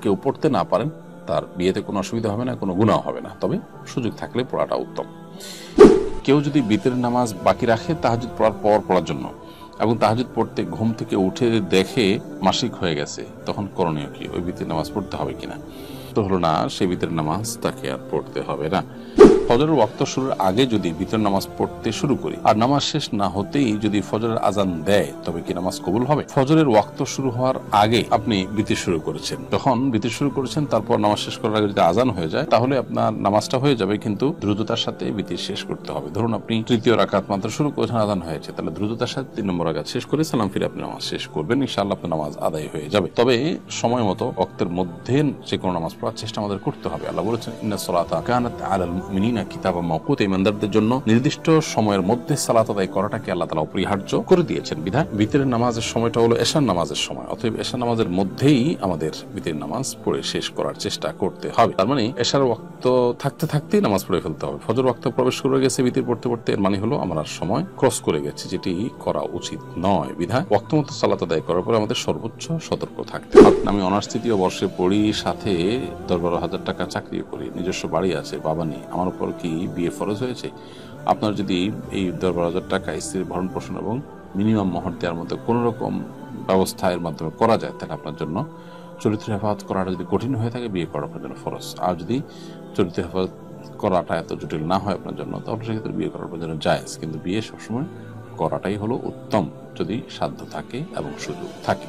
কেউ পড়তে না পারেন তার বিয়েতে কোনো অসুবিধা হবে না, কোনো গুনাহ হবে না, তবে সুযোগ থাকলে পড়াটা উত্তম। কেউ যদি বিতরের নামাজ বাকি রাখে তাহাজ্জুদ পড়ার পর পড়ার জন্য এবং তাহাজ্জুদ পড়তে ঘুম থেকে উঠে দেখে মাসিক হয়ে গেছে, তখন করণীয় কি? ওই বিতরের নামাজ পড়তে হবে কিনা? তো হলো না, সেই বিতরের নামাজ তাকে আর পড়তে হবে না। ফজরের ওয়াক্ত শুরুর আগে যদি বিতরের নামাজ পড়তে শুরু করি আর নামাজ শেষ না হতেই যদি ফজরের আজান দেয়, তবে কি নামাজ কবুল হবে? ফজরের ওয়াক্ত শুরু হওয়ার আগে আপনি বিতর শুরু করেছেন, তখন বিতর শুরু করেছেন, তারপর নামাজ শেষ করার আগে যদি আজান হয়ে যায় তাহলে আপনার নামাজটা হয়ে যাবে, কিন্তু দ্রুততার সাথে বিতর শেষ করতে হবে। ধরুন আপনি 3য় রাকাত মাত্র শুরু করেছেন, আজান হয়েছে, তাহলে দ্রুততার সাথে 3 নম্বর রাকাত শেষ করে সালাম ফিরে আপনি নামাজ শেষ করবেন, ইনশাআল্লাহ আপনার নামাজ আদায় হয়ে যাবে। তবে সময় মতো ওয়াক্তের মধ্যে যে কোনো নামাজ পড়ার চেষ্টা আমাদের করতে হবে। আল্লাহ বলেছেন, ইন্নাস সালাতা কানাত আলাল মুমিনিনা কিতাবাম মাওকুতা, ঈমানদারদের জন্য নির্দিষ্ট সময়ের মধ্যে সালাত আদায় করাটাকে আল্লাহ তাআলা অপরিহার্য করে দিয়েছেন। বিধায় বিতরের নামাজের সময়টা হলো এশার নামাজের সময়, অতএব এশার নামাজের মধ্যেই আমাদের বিতরের নামাজ পড়ে শেষ করার চেষ্টা করতে হবে। তার মানে এশার ওয়াক্ত থাকতে থাকতেই নামাজ পড়ে ফেলতে হবে। ফজর ওয়াক্ত প্রবেশ করে গেছে বিতর পড়তে পড়তে, এর মানে হলো আমার সময় ক্রস করে গেছে, যেটি করা উচিত নয়। বিধায় ওয়াক্ত মতো সালাত আদায় করার পরে আমাদের সর্বোচ্চ সতর্ক থাকতে হবে। আমি অনার্স 3য় বর্ষে পড়ি, সাথে 10-12 হাজার টাকা চাকরিও করি, নিজস্ব বাড়ি আছে, বাবা নেই, আমার উপর কি বিয়ে ফরজ হয়েছে? আপনার যদি এই 10-12 হাজার টাকা স্ত্রীর ভরণ পোষণ এবং মিনিমাম মোহর দেওয়ার মতো কোন রকম ব্যবস্থা এর মাধ্যমে করা যায়, তাহলে আপনার জন্য চরিত্র হেফাজত করাটা যদি কঠিন হয়ে থাকে, বিয়ে করা আপনার জন্য ফরজ। আর যদি চরিত্র হেফাজত করাটা এত জটিল না হয় আপনার জন্য, তাহলে সেক্ষেত্রে বিয়ে করার জন্য জায়েজ, কিন্তু বিয়ে সবসময় করাটাই হলো উত্তম, যদি সাধ্য থাকে এবং সুযোগ থাকে।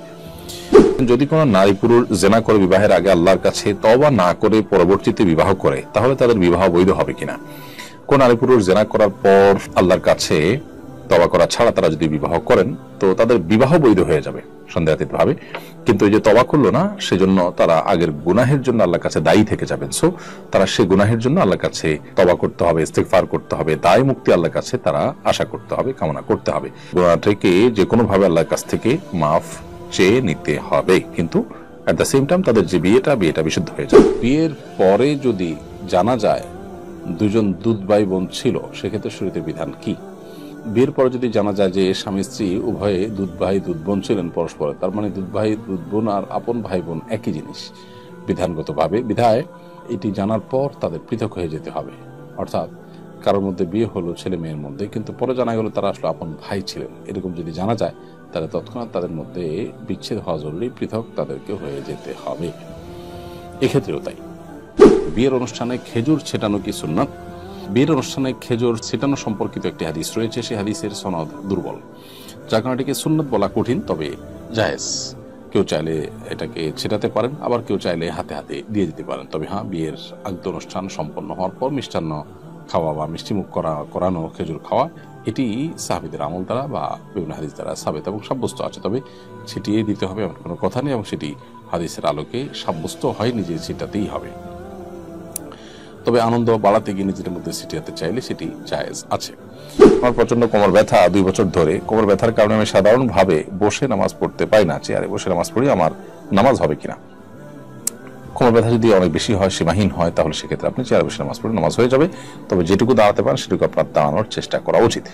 যদি কোনো নারী পুরুষ জেনা করে বিবাহের আগে আল্লাহর কাছে তওবা না করে পরবর্তীতে বিবাহ করে, তাহলে তাদের বিবাহ বৈধ হবে কিনা? কোন নারী পুরুষ জেনা করার পর আল্লাহর কাছে তওবা করা ছাড়া তারা যদি বিবাহ করেন, তো তাদের বিবাহ বৈধ হয়ে যাবে সন্দেহাতীত ভাবে, কিন্তু এই যে তওবা করলো না, সেজন্য তারা আগের গুনাহের জন্য আল্লাহর কাছে দায়ী থেকে যাবেন। সো তারা সেই গুনাহের জন্য আল্লাহর কাছে তওবা করতে হবে, ইস্তিগফার করতে হবে, দায় মুক্তি আল্লাহর কাছে তারা আশা করতে হবে, কামনা করতে হবে। গুনাহটাকে যে কোনো ভাবে আল্লাহর কাছ থেকে মাফ চেয়ে নিতে হবে, কিন্তু এট দ্য সেম টাইম তাদের যে বিয়েটা বিশুদ্ধ হয়ে যায়। বিয়ের পরে যদি জানা যায় 2জন দুধ ভাই বোন ছিল, সেক্ষেত্রে শরীয়তের বিধান কি? বিয়ের পরে যদি জানা যায় যে স্বামী স্ত্রী উভয়ে দুধ ভাই দুধ বোন ছিলেন পরস্পরের, তার মানে দুধ ভাই দুধ বোন আর আপন ভাই বোন একই জিনিস বিধানগত ভাবে। বিধায় এটি জানার পর তাদের পৃথক হয়ে যেতে হবে। অর্থাৎ কারোর মধ্যে বিয়ে হলো ছেলে মেয়ের মধ্যে, কিন্তু পরে জানা গেল তারা আসলে আপন ভাই ছিলেন, এরকম যদি জানা যায় তাহলে তৎক্ষণাৎ তাদের মধ্যে বিচ্ছেদ হওয়া জরুরি, পৃথক তাদেরকে হয়ে যেতে হবে। এক্ষেত্রেও তাই। বিয়ের অনুষ্ঠানে খেজুর ছেটানো কি সুন্নাত? বিয়ের অনুষ্ঠানে খেজুর ছেটানো সম্পর্কিত একটি হাদিস রয়েছে, সেই হাদিসের সনদ দুর্বল, যার কারণে এটিকে সুন্নাত বলা কঠিন, তবে জায়েজ। কেউ চাইলে এটাকে ছেটাতে পারেন, আবার কেউ চাইলে হাতে হাতে দিয়ে দিতে পারেন। তবে হ্যাঁ, বিয়ের আদ্য অনুষ্ঠান সম্পন্ন হওয়ার পর মিষ্টান্ন খাওয়া বা মিষ্টিমুখ করানো খেজুর খাওয়া, এটি সাহাবীদের আমল দ্বারা বা বিভিন্ন হাদিস দ্বারা সাবেত এবং সাব্যস্ত আছে। তবে ছিটিয়ে দিতে হবে এমন কোনো কথা নেই, এবং সেটি হাদিসের আলোকে সাব্যস্ত হয়, নিজে ছিটাতেই হবে। তবে আনন্দ বাড়াতে গিয়ে নিজের মধ্যে ছিটিয়াতে চাইলে সেটি জায়েজ আছে। আমার প্রচন্ড কোমর ব্যথা, 2 বছর ধরে। কোমর ব্যথার কারণে আমি সাধারণভাবে বসে নামাজ পড়তে পাই না, চেয়ারে বসে নামাজ পড়ি, আমার নামাজ হবে কিনা? কোমর ব্যথা যদি অনেক বেশি হয়, সীমাহীন হয়, তাহলে সেক্ষেত্রে আপনি চেয়ারে বসে নামাজ পড়ে নামাজ হয়ে যাবে। তবে যেটুকু দাঁড়াতে পারেন সেটুকু আপনার দাঁড়ানোর চেষ্টা করা উচিত।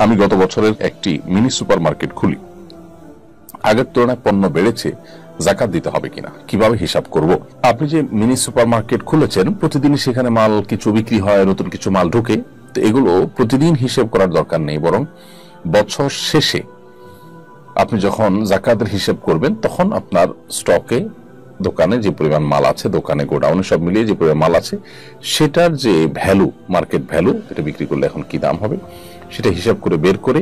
আমি গত বছরের একটি মিনি সুপার মার্কেট খুলি, আগের তুলনায় পণ্য বেড়েছে, যাকাত দিতে হবে কিনা, কিভাবে হিসাব করব? আপনি যে মিনি সুপার মার্কেট খুলেছেন, প্রতিদিনই সেখানে মাল কিছু বিক্রি হয়, নতুন কিছু মাল ঢোকে, তো এগুলো প্রতিদিন হিসেব করার দরকার নেই, বরং বছর শেষে আপনি যখন যাকাতের হিসেব করবেন, তখন আপনার স্টকে দোকানে যে পরিমাণ মাল আছে, দোকানে গোডাউনে সব মিলিয়ে যে পরিমাণ মাল আছে, সেটার যে ভ্যালু, মার্কেট ভ্যালু, এটা বিক্রি করলে এখন কি দাম হবে, সেটা হিসাব করে বের করে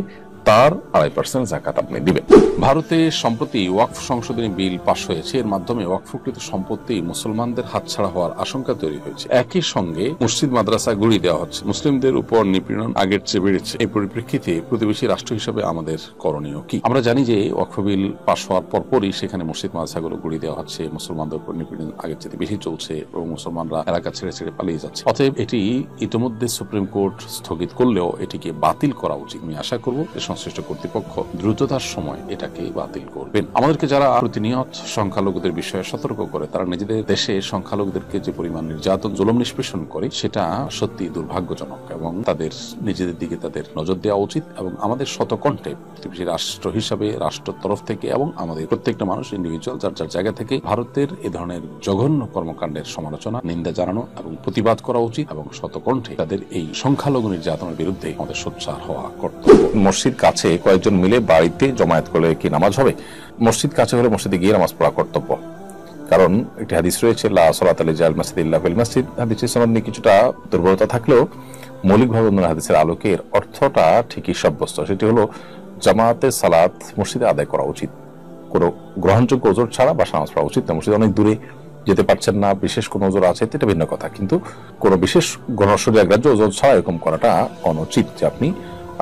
তার 2.5% যাকাত আপনি দিবেন। ভারতে সম্প্রতি ওয়াকফ সংশোধনী বিল পাশ হয়েছে। এর মাধ্যমে ওয়াকফকৃত সম্পত্তি মুসলমানদের হাতছাড়া হওয়ার আশঙ্কা তৈরি হয়েছে। একই সঙ্গে মসজিদ মাদ্রাসা গুড়িয়ে দেওয়া হচ্ছে। মুসলিমদের উপর নিপীড়ন আগের চেয়ে বেড়েছে। এই পরিপ্রেক্ষিতে প্রতিবেশী রাষ্ট্র হিসেবে আমাদের করণীয় কি? আমরা জানি যে ওয়াকফ বিল পাশ হওয়ার পরপরই সেখানে মসজিদ মাদ্রাসাগুলো গুড়িয়ে দেওয়া হচ্ছে, মুসলমানদের উপর নিপীড়ন আগের চেয়ে বেশি চলছে এবং মুসলমানরা এলাকা ছেড়ে ছেড়ে পালিয়ে যাচ্ছে। অতএব এটি ইতিমধ্যে সুপ্রিম কোর্ট স্থগিত করলেও এটিকে বাতিল করা উচিত। আমি আশা করব যে সংশ্লিষ্ট কর্তৃপক্ষ দ্রুততার সময় এটাকে বাতিল করবেন। আমাদেরকে যারা প্রতিনিয়ত সংখ্যালঘুদের বিষয়ে সতর্ক করে, তারা নিজেদের দেশে সংখ্যালঘুদেরকে যে পরিমাণ নির্যাতন জুলুম নিষ্পেষণ করে সেটা সত্যি দুর্ভাগ্যজনক এবং তাদের নিজেদের দিকে তাদের নজর দেওয়া উচিত। এবং আমাদের শতকণ্ঠে প্রতিবেশী রাষ্ট্র হিসাবে রাষ্ট্রের তরফ থেকে এবং আমাদের প্রত্যেকটা মানুষ ইন্ডিভিজুয়াল যার যার জায়গা থেকে ভারতের এ ধরনের জঘন্য কর্মকাণ্ডের সমালোচনা নিন্দা জানানো এবং প্রতিবাদ করা উচিত এবং শতকণ্ঠে তাদের এই সংখ্যালঘু নির্যাতনের বিরুদ্ধে আমাদের সোচ্চার হওয়া কর্তব্য। মসজিদ কাছে কয়েকজন মিলে বাড়িতে জমায়েত করলে কি নামাজ হবে? মসজিদ কাছে হলে মসজিদে গিয়ে নামাজ পড়া কর্তব্য। কারণ একটি হাদিস রয়েছে, লা সালাতা লিল মাসজিদ ইল্লা ফিল মসজিদ। হাদিসের সনদ নিয়ে কিছুটা দুর্বলতা থাকলেও মৌলিকভাবে অন্য হাদিসের আলোকে এর অর্থটা ঠিকই সাব্যস্ত। সেটি হলো জামাতে সালাত মসজিদে আদায় করা উচিত, কোনো গ্রহণযোগ্য ওজোর ছাড়া বাসা নামাজ পড়া উচিত না। মসজিদ অনেক দূরে যেতে পারছেন না, বিশেষ কোনো ওজোর আছে, এটা ভিন্ন কথা, কিন্তু কোনো বিশেষ গণশরীয়গ্রাহ্য ওজোর ছাড়া এরকম করাটা অনুচিত যে আপনি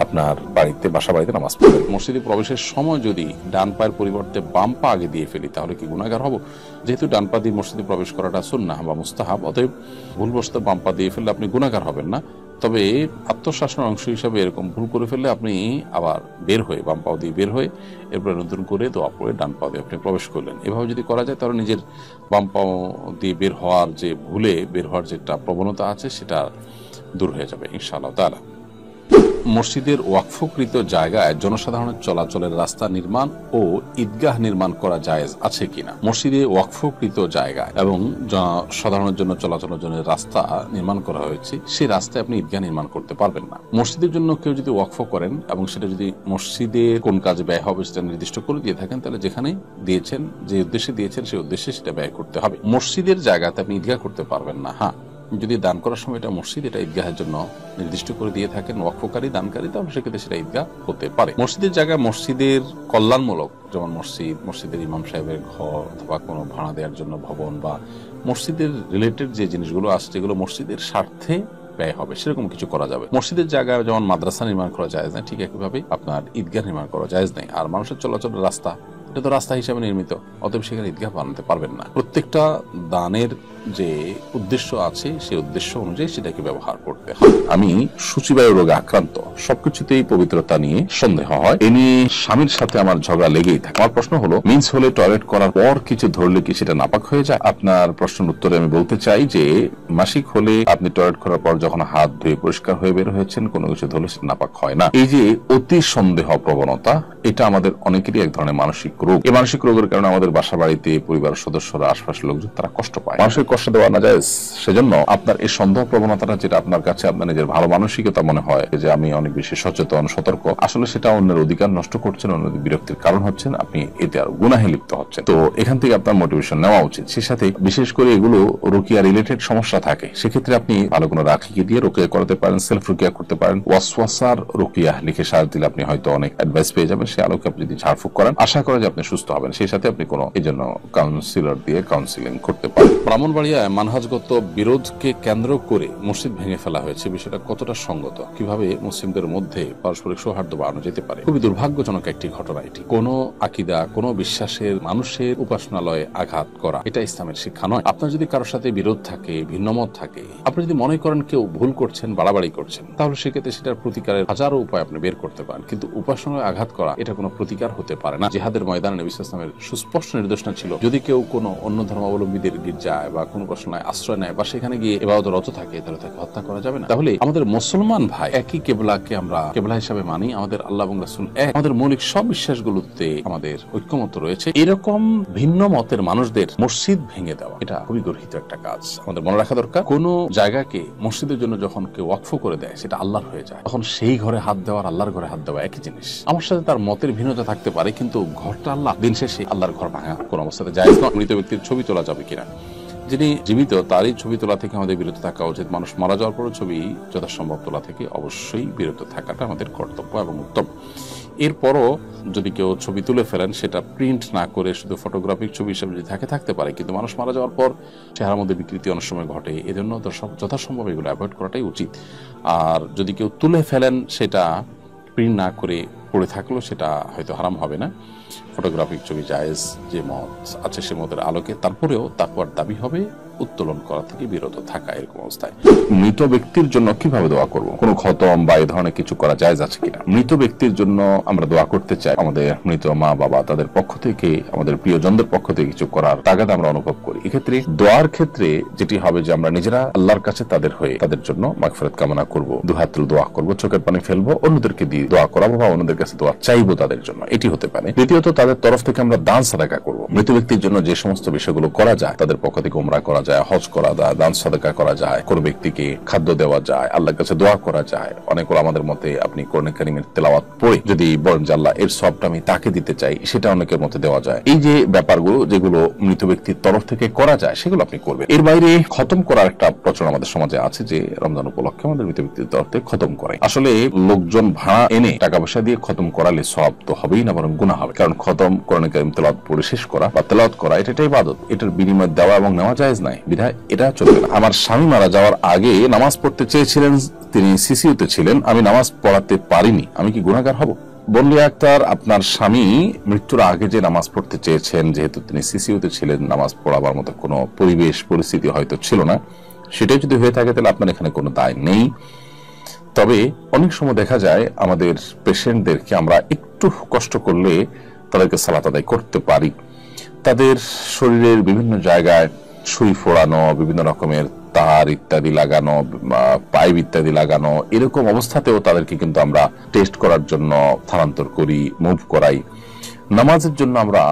আপনার বাড়িতে বাসা বাড়িতে নামাজ পড়বেন। মসজিদে প্রবেশের সময় যদি ডান পায়ের পরিবর্তে বাম পা আগে দিয়ে ফেলি তাহলে কি গুনাহগার হব? যেহেতু ডান পা দিয়ে মসজিদে প্রবেশ করাটা সুন্নাহ বা মুস্তাহাব, অতএব ভুলবশত বাম পা দিয়ে ফেললে আপনি গুনাহগার হবেন না। তবে আত্মশাসনের অংশ হিসাবে এরকম ভুল করে ফেললে আপনি আবার বের হয়ে বাম পাও দিয়ে বের হয়ে এরপরে নতুন করে দোয়া পড়ে ডান পা দিয়ে আপনি প্রবেশ করলেন। এভাবে যদি করা যায় তাহলে নিজের বাম পাও দিয়ে বের হওয়ার যে ভুলে বের হওয়ার যে একটা প্রবণতা আছে সেটা দূর হয়ে যাবে ইনশাআল্লাহ তাআলা। মসজিদের ওয়াকফকৃত জায়গায় জনসাধারণের চলাচলের রাস্তা নির্মাণ ও ঈদগাহ নির্মাণ করা জায়েজ আছে কিনা? মসজিদে ওয়াকফকৃত জায়গায় এবং সাধারণের জন্য চলাচলের জন্য রাস্তা নির্মাণ করা হয়েছে, সেই রাস্তায় আপনি ঈদগাহ নির্মাণ করতে পারবেন না। মসজিদের জন্য কেউ যদি ওয়াকফ করেন এবং সেটা যদি মসজিদের কোন কাজে ব্যয় হবে সেটা নির্দিষ্ট করে দিয়ে থাকেন, তাহলে যেখানে দিয়েছেন, যে উদ্দেশ্যে দিয়েছেন সেই উদ্দেশ্যে সেটা ব্যয় করতে হবে। মসজিদের জায়গাতে আপনি ঈদগাহ করতে পারবেন না। হ্যাঁ, যদি দান করার সময় এটা মসজিদ এটা ঈদগাহের জন্য নির্দিষ্ট করে দিয়ে থাকেন ওয়াকফকারী দানকারী, তাহলে সেক্ষেত্রে সেটা ঈদগাহ হতে পারে। মসজিদের জায়গায় মসজিদের কল্যাণমূলক, যেমন মসজিদের ইমাম সাহেবের ঘর অথবা কোনো ভাড়া দেওয়ার জন্য ভবন বা মসজিদের রিলেটেড যে জিনিসগুলো আছে যেগুলো মসজিদের স্বার্থে ব্যয় হবে সেরকম কিছু করা যাবে। মসজিদের জায়গায় যেমন মাদ্রাসা নির্মাণ করা জায়েজ না, ঠিক একইভাবে আপনার ঈদগাহ নির্মাণ করা জায়েজ নেই। আর মানুষের চলাচলের রাস্তা এটা তো রাস্তা হিসাবে নির্মিত, অতএব সেখানে ঈদগাহ বানাতে পারবেন না। প্রত্যেকটা দানের যে উদ্দেশ্য আছে সেই উদ্দেশ্য অনুযায়ী সেটাকে ব্যবহার করতে হবে। আমি সূচিবায়ু রোগে আক্রান্ত, সবকিছুতেই পবিত্রতা নিয়ে সন্দেহ হয়, এ নিয়ে স্বামীর সাথে আমার ঝগড়া লেগেই থাকে। আমার প্রশ্ন হলো, মিন্স হলে টয়লেট করার পর কিছু ধরলে কি সেটা নাপাক হয়ে যায়? আপনার প্রশ্নের উত্তরে আমি বলতে চাই যে মাসিক হলে আপনি টয়লেট করার পর যখন হাত ধুয়ে পরিষ্কার হয়ে বের হয়েছেন, কোনো কিছু ধরলে সেটা নাপাক হয় না। এই যে অতি সন্দেহ প্রবণতা, এটা আমাদের অনেকেরই এক ধরনের মানসিক রোগ। এই মানসিক রোগের কারণে আমাদের বাসা বাড়িতে পরিবারের সদস্যরা, আশপাশের লোকজন তারা কষ্ট পায়, মানুষের কষ্ট দেওয়া না যায়। সেজন্য আপনার এই সন্দেহ প্রবণতাটা যেটা আপনার কাছে আপনার নিজের ভালো মানসিকতা মনে হয় যে আমি অনেক বেশি সচেতন সতর্ক, আসলে সেটা অন্যের অধিকার নষ্ট করছেন, অন্যদের বিরক্তির কারণ হচ্ছেন, আপনি এতে আরো গুনাহে লিপ্ত হচ্ছেন। তো এখান থেকে আপনার মোটিভেশন নেওয়া উচিত। সে সাথে বিশেষ করে এগুলো রুকিয়া রিলেটেড সমস্যা থাকে, সেক্ষেত্রে আপনি ভালো কোনো রাখিকে দিয়ে রুকিয়া করাতে পারেন, সেলফ রুকিয়া করতে পারেন। ওয়াসওয়াসার রুকিয়া লিখে সার্চ দিলে আপনি হয়তো অনেক অ্যাডভাইস পেয়ে যাবেন। সে আলোকে আপনি যদি ঝাড়ফুঁক করেন, আশা করেন যে আপনি সুস্থ হবেন। সেই সাথে আপনি কোনো এই জন্য কাউন্সিলর দিয়ে কাউন্সিলিং করতে পারেন। ব্রাহ্মণবাড়িয়ায় মানহাজগত বিরোধকে কেন্দ্র করে মসজিদ ভেঙে ফেলা হয়েছে, বিষয়টা কতটা সঙ্গত? কিভাবে মুসলিমদের মধ্যে পারস্পরিক সৌহার্দ্য বাড়ানো যেতে পারে? খুবই দুর্ভাগ্যজনক একটি ঘটনা এটি। কোন আকিদা, কোন বিশ্বাসের মানুষের উপাসনালয়ে আঘাত করা এটা ইসলামের শিক্ষা নয়। আপনার যদি কারোর সাথে বিরোধ থাকে, ভিন্নমত থাকে, আপনি যদি মনে করেন কেউ ভুল করছেন, বাড়াবাড়ি করছেন, তাহলে সেক্ষেত্রে সেটার প্রতিকারের হাজারো উপায় আপনি বের করতে পারেন, কিন্তু উপাসনায় আঘাত করা এটা কোনো প্রতিকার হতে পারে না। জিহাদের ময়দানে নবী সাল্লাল্লাহু আলাইহি ওয়াসাল্লামের সুস্পষ্ট নির্দেশনা ছিল, যদি কেউ কোনো অন্য ধর্মাবলম্বীদের গির্জায় বা কোনো উপাসনায় আশ্রয় নেয় বা সেখানে গিয়ে ইবাদতরত থাকে, তাহলে তাকে হত্যা করা যাবে না। তাহলে আমাদের মুসলমান ভাই একই কেবলাকে আমরা কেবলা হিসাবে মানি, আমাদের আল্লাহ এবং রাসূল এক, আমাদের মৌলিক সব বিশ্বাসগুলোতে আমাদের ঐক্যমত রয়েছে। এরকম ভিন্ন মতের মানুষদের মসজিদ ভেঙে দেওয়া এটা খুবই গর্হিত একটা কাজ। আমাদের মনে রাখা দরকার, কোন জায়গাকে মসজিদের জন্য যখন কেউ ওয়াকফ করে দেয় সেটা আল্লাহর হয়ে যায়, তখন সেই ঘরে হাত দেওয়ার আল্লাহর ঘরে হাত দেওয়া একই জিনিস। আমার সাথে তার মতের ভিন্নতা থাকতে পারে, কিন্তু ঘরটা আল্লাহ, দিন শেষে আল্লাহর ঘর ভাঙা কোন অবস্থাতে জায়েজ নয়। মৃত ব্যক্তির ছবি তোলা যাবে কিনা, যিনি জীবিত তারই ছবি তোলা থেকে আমাদের বিরত থাকা উচিত। মানুষ মারা যাওয়ার পরও ছবি যথাসম্ভব তোলা থেকে অবশ্যই বিরত থাকাটা আমাদের কর্তব্য এবং উত্তম। এরপরও যদি কেউ ছবি তুলে ফেলেন, সেটা প্রিন্ট না করে শুধু ফটোগ্রাফিক ছবি হিসেবে যদি থাকতে পারে, কিন্তু মানুষ মারা যাওয়ার পর চেহারার মধ্যে বিকৃতি অনেক সময় ঘটে, এজন্য যথাসম্ভব এগুলো অ্যাভয়েড করাটাই উচিত। আর যদি কেউ তুলে ফেলেন, সেটা প্রিন্ট না করে পড়ে থাকলো, সেটা হয়তো হারাম হবে না। ফটোগ্রাফিক ছবি জায়েজ, যে মত আছে সে মতের আলোকে, তারপরেও তাকওয়ার দাবি হবে উত্তোলন করা থেকে বিরত থাকা। এরকম অবস্থায় মৃত ব্যক্তির জন্য কিভাবে দোয়া করব? কোনো খতম বা এই ধরনের কিছু করা জায়েজ আছে কিনা? মৃত ব্যক্তির জন্য আমরা দোয়া করতে চাই, আমাদের মৃত মা বাবা তাদের পক্ষ থেকে, আমাদের প্রিয়জনদের পক্ষ থেকে কিছু করার তাগাদ আমরা অনুভব করি। এক্ষেত্রে দোয়ার ক্ষেত্রে যেটি হবে যে আমরা নিজেরা আল্লাহর কাছে তাদের হয়ে তাদের জন্য মাগফিরাত কামনা করব, দুহাত তুলে দোয়া করব, চোখের পানি ফেলবো, অন্যদেরকে দিয়ে দোয়া করাবো বা অন্যদের কাছে দোয়া চাইবো তাদের জন্য, এটি হতে পারে। দ্বিতীয়ত, তাদের তরফ থেকে আমরা দান সাদাকা করব। মৃত ব্যক্তির জন্য যে সমস্ত বিষয়গুলো করা যায়, তাদের পক্ষ থেকে উমরা করা যায়, হজ করা যায়, দান সাদাকা করা যায়, কোন ব্যক্তিকে খাদ্য দেওয়া যায়, আল্লাহর কাছে দোয়া করা যায়। অনেক আমাদের মতে আপনি কোরআন কারীমের তেলাওয়াত পড়ে যদি বলেন যে আল্লাহ এর সবটা আমি তাকে দিতে চাই, সেটা অনেকের মতে দেওয়া যায়। এই যে ব্যাপারগুলো যেগুলো মৃত ব্যক্তির তরফ থেকে করা যায়, সেগুলো আপনি করবেন। এর বাইরে খতম করার একটা প্রচলন আমাদের সমাজে আছে যে রমজান উপলক্ষে আমাদের মৃত ব্যক্তির তরফ থেকে খতম করে। আসলে লোকজন ভাড়া এনে টাকা পয়সা দিয়ে খতম করালে সব তো হবেই না, বরং গুনাহ হবে। কারণ খতম কোরআন কারীম তেলাওয়াত পড়ে শেষ করা বা তেলাওয়াত করা এটা ইবাদত, এটার বিনিময় দেওয়া এবং নেওয়া জায়েজ নাই, বিধায় এটা চলবে না। আমার স্বামী মারা যাওয়ার আগে নামাজ পড়তে চেয়েছিলেন, তিনি সিসিউতে ছিলেন, আমি নামাজ পড়াতে পারিনি, আমি কি গুনাহগার হব? বনলিয়া আক্তার, আপনার স্বামী মৃত্যুর আগে যে নামাজ পড়তে চেয়েছেন, যেহেতু তিনি সিসিউতে ছিলেন, নামাজ পড়াবার মতো কোনো পরিবেশ পরিস্থিতি হয়তো ছিল না, সেটাই যদি হয়ে থাকে তাহলে আপনার এখানে কোনো দায় নেই। তবে অনেক সময় দেখা যায় আমাদের পেশেন্টদেরকে আমরা একটু কষ্ট করলে তাদেরকে সালাত আদায় করতে পারি। তাদের শরীরের বিভিন্ন জায়গায় সুই ফোড়ানো, বিভিন্ন রকমের তার ইত্যাদি লাগানো, পাইপ ইত্যাদি লাগানো, এরকম অবস্থাতেও তাদেরকে কিন্তু আমরা টেস্ট করার জন্য স্থানান্তর করি, মুভ করাই। নামাজের জন্য আমরা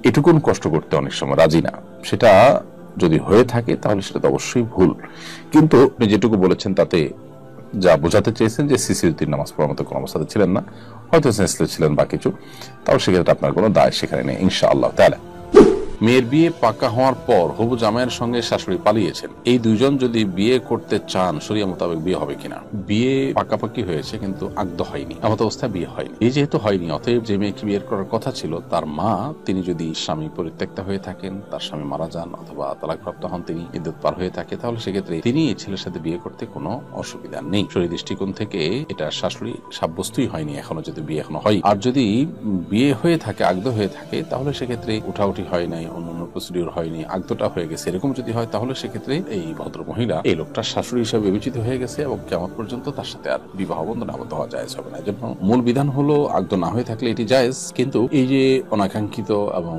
এটুকুন কষ্ট করতে অনেক সময় রাজি না। সেটা যদি হয়ে থাকে তাহলে সেটা তো অবশ্যই ভুল। কিন্তু আপনি যেটুকু বলেছেন তাতে যা বোঝাতে চেয়েছেন যে সিসিউতির নামাজ পড়ার মতো কোনো অবস্থাতে ছিলেন না, হয়তো সেন্সলেস ছিলেন বা কিছু, তাও সেক্ষেত্রে আপনার কোনো দায় সেখানে নেই ইনশাআল্লাহ তাআলা। মেয়ের বিয়ে পাকা হওয়ার পর হবু জামাইয়ের সঙ্গে শাশুড়ি পালিয়েছেন, এই দুইজন যদি বিয়ে করতে চান শরিয়া মোতাবেক বিয়ে হবে কিনা? বিয়ে পাকাপাকি হয়েছে কিন্তু আগদ হয়নি, এমত অবস্থায় বিয়ে হয়নি। এই যেহেতু হয়নি, অতএব যে মেয়েকে বিয়ে করার কথা ছিল তার মা, তিনি যদি স্বামী পরিত্যক্তা হয়ে থাকেন, তার স্বামী মারা যান অথবা তালাকপ্রাপ্ত হন, তিনি ইদ্যত পার হয়ে থাকে, তাহলে সেক্ষেত্রে তিনি এই ছেলের সাথে বিয়ে করতে কোনো অসুবিধা নেই। শরীর দৃষ্টিকোণ থেকে এটা শাশুড়ি সাব্যস্তই হয়নি এখনো, যদি বিয়ে এখনো হয়। আর যদি বিয়ে হয়ে থাকে, আগদ হয়ে থাকে, তাহলে সেক্ষেত্রে উঠাউঠি হয় নাই, অন্যান্য প্রসিডিউর হয়নি, আগদটা হয়ে গেছে, এরকম যদি হয় তাহলে সেক্ষেত্রে এই ভদ্র মহিলা এই লোকটার শাশুড়ি হিসেবে বিবেচিত হয়ে গেছে এবং কিয়ামত পর্যন্ত তার সাথে আর বিবাহ বন্ধনে আবদ্ধ হওয়া জায়েজ হবে না। এজন্য মূল বিধান হলো আগদ না হয়ে থাকলে এটি জায়েজ, কিন্তু এই যে অনাকাঙ্ক্ষিত এবং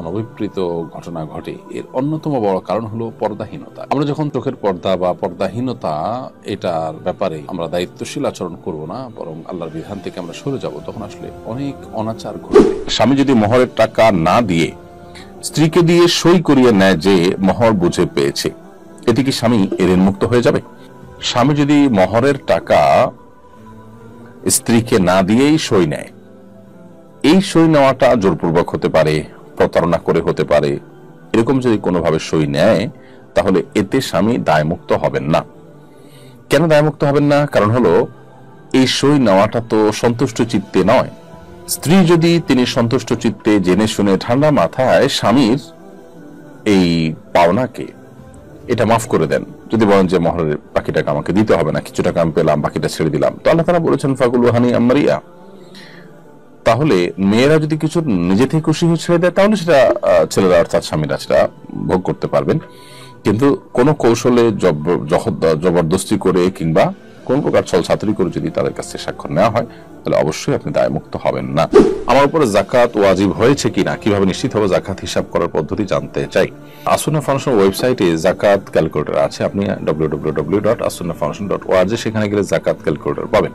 অনভিপ্রেত ঘটনা ঘটে, এর অন্যতম বড় কারণ হলো পর্দাহীনতা। আমরা যখন চোখের পর্দা বা পর্দাহীনতা এটার ব্যাপারে আমরা দায়িত্বশীল আচরণ করব না, বরং আল্লাহর বিধান থেকে আমরা সরে যাব, তখন আসলে অনেক অনাচার ঘটবে। স্বামী যদি মোহরের টাকা না দিয়ে স্ত্রীকে দিয়ে সই করিয়ে নেয় যে মোহর বুঝে পেয়েছে, এটি কি স্বামী ঋণ মুক্ত হয়ে যাবে? স্বামী যদি মোহরের টাকা স্ত্রীকে না দিয়েই সই নেয়, এই সই নেওয়াটা জোরপূর্বক হতে পারে, প্রতারণা করে হতে পারে, এরকম যদি কোনোভাবে সই নেয় তাহলে এতে স্বামী দায়মুক্ত হবেন না। কেন দায়মুক্ত হবেন না? কারণ হলো এই সই নেওয়াটা তো সন্তুষ্ট চিত্তে নয়। স্ত্রী যদি তিনি সন্তুষ্ট চিত্তে জেনে শুনে ঠান্ডা মাথায় স্বামীর এই পাওনাকে এটা মাফ করে দেন, যদি বলেন যে মোহরের বাকি টাকা আমাকে দিতে হবে না, কিছু টাকা আমি পেলাম, বাকিটা ছেড়ে দিলাম, তো আল্লাহ তাআলা বলেছেন ফাকুলু হানিআম মারিয়া। তাহলে মেয়েরা যদি কিছু নিজে থেকে খুশি হয়ে ছেড়ে দেয়, তাহলে সেটা ছেলেরা অর্থাৎ স্বামীরা সেটা ভোগ করতে পারবেন। কিন্তু কোন কৌশলে জবরদস্তি করে কিংবা কোন প্রকার ছল ছাতুরি করে যদি তাদের কাছে স্বাক্ষর নেওয়া হয়, তাহলে অবশ্যই আপনি দায়মুক্ত হবেন না। আমার উপরে যাকাত ওয়াজিব হয়েছে কিনা, কিভাবে নিশ্চিত হবে যাকাত হিসাব করার পদ্ধতি জানতে চাই। আসুন্নাহ ফাউন্ডেশন ওয়েবসাইটে যাকাত ক্যালকুলেটর আছে, আপনি www.asunnahfoundation.org সেখানে গেলে যাকাত ক্যালকুলেটর পাবেন।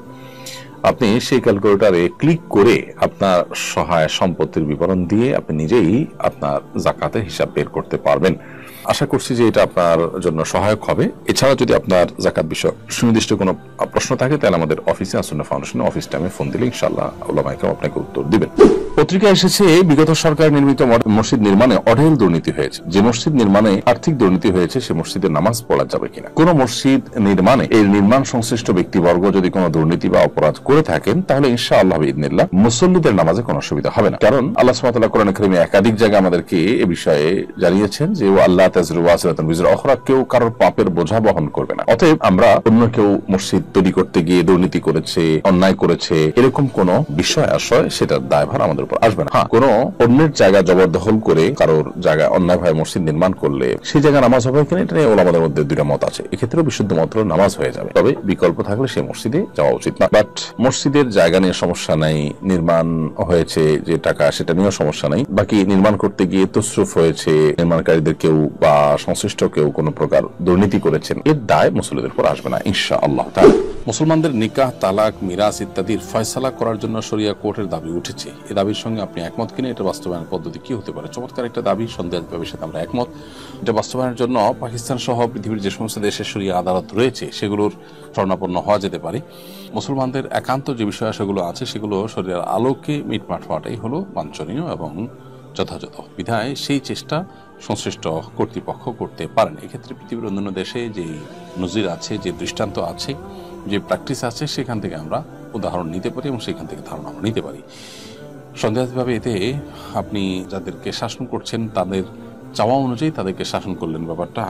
আপনি সেই ক্যালকুলেটরে ক্লিক করে আপনার সহায় সম্পত্তির বিবরণ দিয়ে আপনি নিজেই আপনার যাকাতের হিসাব বের করতে পারবেন। আশা করছি যে এটা আপনার জন্য সহায়ক হবে। এছাড়া যদি আপনার জাকাত বিষয় সুনির্দিষ্ট কোনো প্রশ্ন থাকে তাহলে আমাদের অফিসে আসুন্নাহ ফাউন্ডেশনের অফিস টাইমে ফোন দিলে ইনশাআল্লাহ উলামায়ে কেরাম আপনাকে উত্তর দিবেন। পত্রিকায় এসেছে বিগত সরকার নির্মিত মসজিদ নির্মাণে অঢেল দুর্নীতি হয়েছে। যে মসজিদ নির্মাণে আর্থিক দুর্নীতি হয়েছে সে মসজিদে নামাজ পড়া যাবে কিনা। কোন মসজিদ নির্মাণে এর নির্মাণ সংশ্লিষ্ট ব্যক্তিবর্গ যদি কোনো দুর্নীতি বা অপরাধ করে থাকেন তাহলে ইনশাআল্লাহ বিইذনিল্লাহ মুসল্লিদের নামাজে কোনো অসুবিধা হবে না। কারণ আল্লাহ সুবহানাহু ওয়া তাআলা কোরআনে কারীমে একাধিক জায়গায় আমাদেরকে এই বিষয়ে জানিয়েছেন যে আল্লাহ তাযরু ওয়াসিরাতুন বিজরা উখরা, কেউ কারোর পাপের বোঝা বহন করবে না। অতএব আমরা অন্য কেউ মসজিদ তৈরি করতে গিয়ে দুর্নীতি করেছে, অন্যায় করেছে, এরকম কোন বিষয় আশয় সেটার দায়ভার আমাদের উপর আসবে না। হ্যাঁ, কোন অন্যের জায়গা জবরদখল করে কারোর জায়গায় অন্যায়ভাবে মসজিদ নির্মাণ করলে সেই জায়গায় নামাজ হবে কিনা এটা নিয়ে ওলামাদের মধ্যে দুইটা মত আছে। এক্ষেত্রে বিশুদ্ধ মত হলো নামাজ হয়ে যাবে, তবে বিকল্প থাকলে সেই মসজিদে যাওয়া উচিত না। বাট মসজিদের জায়গা নিয়ে সমস্যা নাই, নির্মাণ হয়েছে যে টাকা সেটা নিয়েও সমস্যা নাই। বাকি নির্মাণ করতে গিয়ে তসরুফ হয়েছে, নির্মাণকারীদের কেউ বা সংশ্লিষ্ট কেউ কোনো প্রকার দুর্নীতি করেছেন, এর দায় মুসল্লিদের উপর আসবে না ইনশাআল্লাহ তাআলা। মুসলমানদের নিকাহ, তালাক, মিরাস ইত্যাদির ফয়সালা করার জন্য শরিয়া কোর্টের দাবি উঠেছে। এই দাবির সঙ্গে আপনি একমত কিনা? এটা বাস্তবায়ন পদ্ধতি কি হতে পারে? চমৎকার একটা দাবি, সন্দেহের সাথে আমরা একমত। এটা বাস্তবায়নের জন্য পাকিস্তান সহ পৃথিবীর যে সমস্ত দেশের শরিয়া আদালত রয়েছে সেগুলোর শরণাপন্ন হওয়া যেতে পারে। মুসলমানদের একান্ত যে বিষয় সেগুলো আছে সেগুলো শরিয়ার আলোকে মিটমাট হওয়াটাই হলো বাঞ্ছনীয় এবং যথাযথ। বিধায় সেই চেষ্টা সংশ্লিষ্ট কর্তৃপক্ষ করতে পারেন। এক্ষেত্রে পৃথিবীর অন্যান্য দেশে যে নজির আছে, যে দৃষ্টান্ত আছে, যে প্র্যাকটিস আছে, সেখান থেকে আমরা উদাহরণ নিতে পারি এবং সেখান থেকে ধারণা আমরা নিতে পারি। সন্দেহাতীতভাবে এতে আপনি যাদেরকে শাসন করছেন তাদের চাওয়া অনুযায়ী তাদেরকে শাসন করলেন, ব্যাপারটা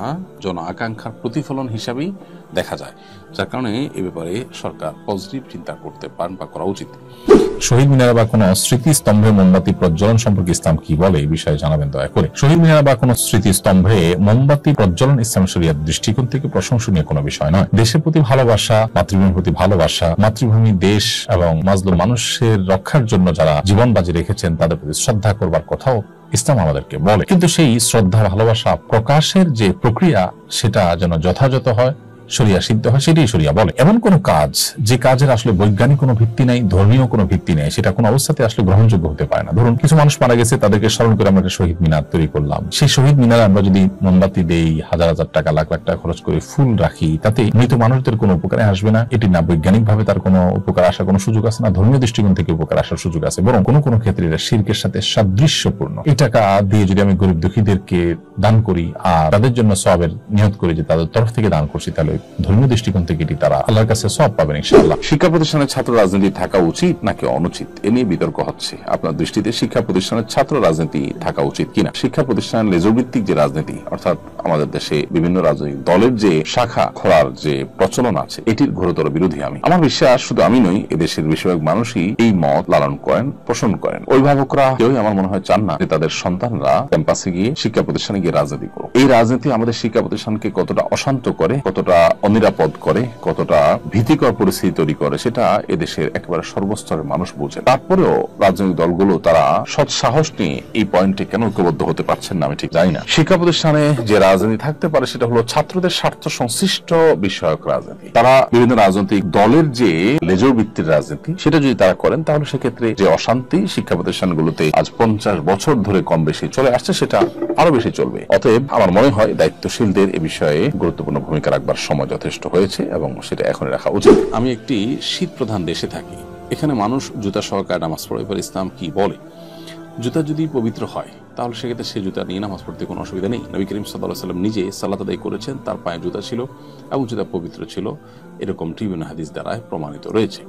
জন আকাঙ্ক্ষার প্রতিফলন হিসাবেই দেখা যায়। যার কারণে এ ব্যাপারে সরকার পজিটিভ চিন্তা করতে পারেন বা করা উচিত। শহীদ মিনার বা কোনো স্মৃতিস্তম্ভে মোমবাতি প্রজ্বলন সম্পর্কে ইসলাম কি বলে, এই বিষয়ে জানাবেন দয়া করে। শহীদ মিনার বা কোনো স্মৃতিস্তম্ভে মোমবাতি প্রজ্বলন ইসলাম শরিয়ার দৃষ্টিকোণ থেকে প্রশংসনীয় কোনো বিষয় নয়। দেশের প্রতি ভালোবাসা, মাতৃভূমির প্রতি ভালোবাসা, মাতৃভূমি, দেশ এবং মাজলুম মানুষের রক্ষার জন্য যারা জীবন বাজি রেখেছেন তাদের প্রতি শ্রদ্ধা করবার কথাও ইসলাম আমাদেরকে বলে। কিন্তু সেই শ্রদ্ধা, ভালোবাসা প্রকাশের যে প্রক্রিয়া সেটা যেন যথাযথ হয়, শরিয়া সিদ্ধ হয়, সেটাই শরিয়া বলে। এমন কোন কাজ যে কাজের আসলে বৈজ্ঞানিক কোনো ভিত্তি নাই, ধর্মীয় কোনো ভিত্তি নেই, সেটা কোনো অবস্থাতে আসলে গ্রহণযোগ্য হতে পারে না। ধরুন কিছু মানুষ মারা গেছে, তাদেরকে স্মরণ করে আমরা একটা শহীদ মিনার তৈরি করলাম। সেই শহীদ মিনারে আমরা যদি মোমবাতি দেই, হাজার হাজার টাকা, লাখ লাখ টাকা খরচ করে ফুল রাখি, তাতে মৃত মানুষদের কোনো উপকারে আসবে না। এটি না বৈজ্ঞানিক ভাবে তার কোনো উপকার আসার কোনো সুযোগ আছে, না ধর্মীয় দৃষ্টিকোণ থেকে উপকার আসার সুযোগ আছে, বরং কোনো কোনো ক্ষেত্রে এটা শিরকের সাথে সাদৃশ্যপূর্ণ। এই টাকা দিয়ে যদি আমি গরিব দুঃখীদেরকে দান করি আর তাদের জন্য সওয়াবের নিয়ত করি যে তাদের তরফ থেকে দান করছি, তাহলে ধর্মীয় দৃষ্টিকোণ থেকে তারা আল্লাহর কাছে সওয়াব পাবেন ইনশাআল্লাহ। শিক্ষা প্রতিষ্ঠানের ছাত্র রাজনীতি থাকা উচিত নাকি অনুচিত, এ নিয়ে বিতর্ক হচ্ছে। আপনার দৃষ্টিতে শিক্ষা প্রতিষ্ঠানের ছাত্র রাজনীতি থাকা উচিত কিনা? শিক্ষা প্রতিষ্ঠানের লেজভিত্তিক যে রাজনীতি, অর্থাৎ আমাদের দেশে বিভিন্ন রাজনৈতিক দলের যে শাখা খোলার যে প্রচলন আছে, এটির ঘোরতর বিরোধী আমি। আমার বিশ্বাস শুধু আমি নই, এদেশের বেশিরভাগ মানুষই এই মত লালন করেন, পোষণ করেন। অভিভাবকরা কেউই আমার মনে হয় চান না যে তাদের সন্তানরা ক্যাম্পাসে গিয়ে, শিক্ষা প্রতিষ্ঠানে গিয়ে রাজনীতি করুক। এই রাজনীতি আমাদের শিক্ষা প্রতিষ্ঠানকে কতটা অশান্ত করে, কতটা অনিরাপদ করে, কতটা ভীতিকর পরিস্থিতি তৈরি করে, সেটা এদেশের একেবারে সর্বস্তরের মানুষ বোঝে। তারপরেও রাজনৈতিক দলগুলো তারা সৎ সাহস নিয়ে এই পয়েন্টে কেন ঐক্যবদ্ধ হতে পারছেন না আমি ঠিক জানি না। শিক্ষা প্রতিষ্ঠানে যে রাজনীতি থাকতে পারে সেটা হলো ছাত্রদের স্বার্থ সংশ্লিষ্ট বিষয়ক রাজনীতি। তারা বিভিন্ন রাজনৈতিক দলের যে লেজর ভিত্তির রাজনীতি, সেটা যদি তারা করেন তাহলে সেক্ষেত্রে যে অশান্তি শিক্ষা প্রতিষ্ঠানগুলোতে আজ 50 বছর ধরে কম বেশি চলে আসছে সেটা আরো বেশি চলবে। অতএব আমার মনে হয় দায়িত্বশীলদের এ বিষয়ে গুরুত্বপূর্ণ ভূমিকা রাখবার সময় যথেষ্ট হয়েছে এবং সেটা এখনই রাখা উচিত। আমি একটি শীত প্রধান দেশে থাকি, এখানে মানুষ জুতা সহকারে নামাজ পড়ে। এবার ইসলাম কি বলে? জুতা যদি পবিত্র হয় তাহলে সেক্ষেত্রে সে জুতা নিয়ে নামাজ পড়তে কোনো অসুবিধা নেই। নবী করিম সাল্লাল্লাহু আলাইহি ওয়াসাল্লাম নিজে সালাত আদায় করেছেন, তার পায়ে জুতা ছিল এবং জুতা পবিত্র ছিল, এরকম বিভিন্ন হাদিস দ্বারা প্রমাণিত রয়েছে।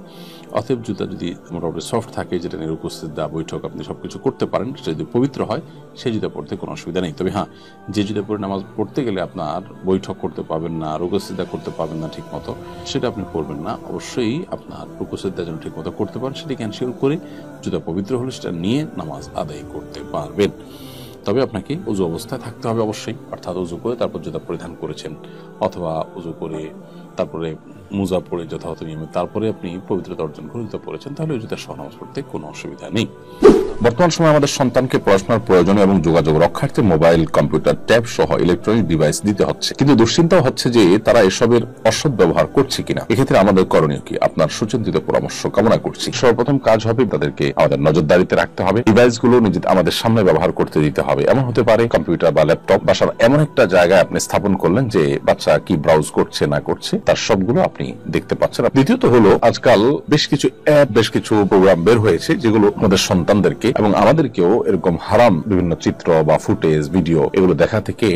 অতএব জুতা যদি মোটামুটি সফট থাকে, যেটা নিয়ে উপস্থিত বৈঠক আপনি সবকিছু করতে পারেন, সেটা যদি পবিত্র হয় সেই জুতা পড়তে কোনো অসুবিধা নেই। তবে হ্যাঁ, যে জুতা পরে নামাজ পড়তে গেলে আপনার বৈঠক করতে পারবেন না, রুকুসিজদা করতে পারবেন না ঠিক মতো, সেটা আপনি পড়বেন না। অবশ্যই আপনার রুকুসিজদা যেন ঠিক মতো করতে পারেন সেটাকে এনশিওর করে জুতা পবিত্র হলে সেটা নিয়ে নামাজ আদায় করতে পারবেন। তবে আপনাকে উযু অবস্থায় থাকতে হবে অবশ্যই, অর্থাৎ উযু করে তারপর জুতা পরিধান করেছেন, অথবা উযু করে তারপরে মোজা পরে যথাযথ নিয়মে তারপরে আপনি পবিত্রতা অর্জন করে জুতা পরেছেন, তাহলে ওই জুতা সহ নামাজ পড়তে কোনো অসুবিধা নেই। বর্তমান সময়ে আমাদের সন্তানকে পড়াশোনার প্রয়োজনে এবং যোগাযোগ রক্ষার্থে মোবাইল, কম্পিউটার, ট্যাব সহ ইলেকট্রনিক ডিভাইস দিতে হচ্ছে, কিন্তু দুশ্চিন্তাও হচ্ছে যে তারা এসবের অসৎ ব্যবহার করছে কিনা। এক্ষেত্রে আমাদের করণীয় কি, আপনার সুচিন্তিত পরামর্শ কামনা করছি। সর্বপ্রথম কাজ হবে তাদেরকে আমাদের নজরদারিতে রাখতে হবে, ডিভাইসগুলো আমাদের সামনে ব্যবহার করতে দিতে হবে। এমন হতে পারে কম্পিউটার বা ল্যাপটপ বাসার এমন একটা জায়গায় আপনি স্থাপন করলেন যে বাচ্চা কি ব্রাউজ করছে না করছে তার সবগুলো আপনি দেখতে পাচ্ছেন। দ্বিতীয়ত হলো, আজকাল বেশ কিছু অ্যাপ, বেশ কিছু প্রোগ্রাম বের হয়েছে যেগুলো আমাদের সন্তানদেরকে এবং আমাদেরকেও এরকম হারাম বিভিন্ন চিত্র বা ফুটেজ, ভিডিও এগুলো দেখা থেকে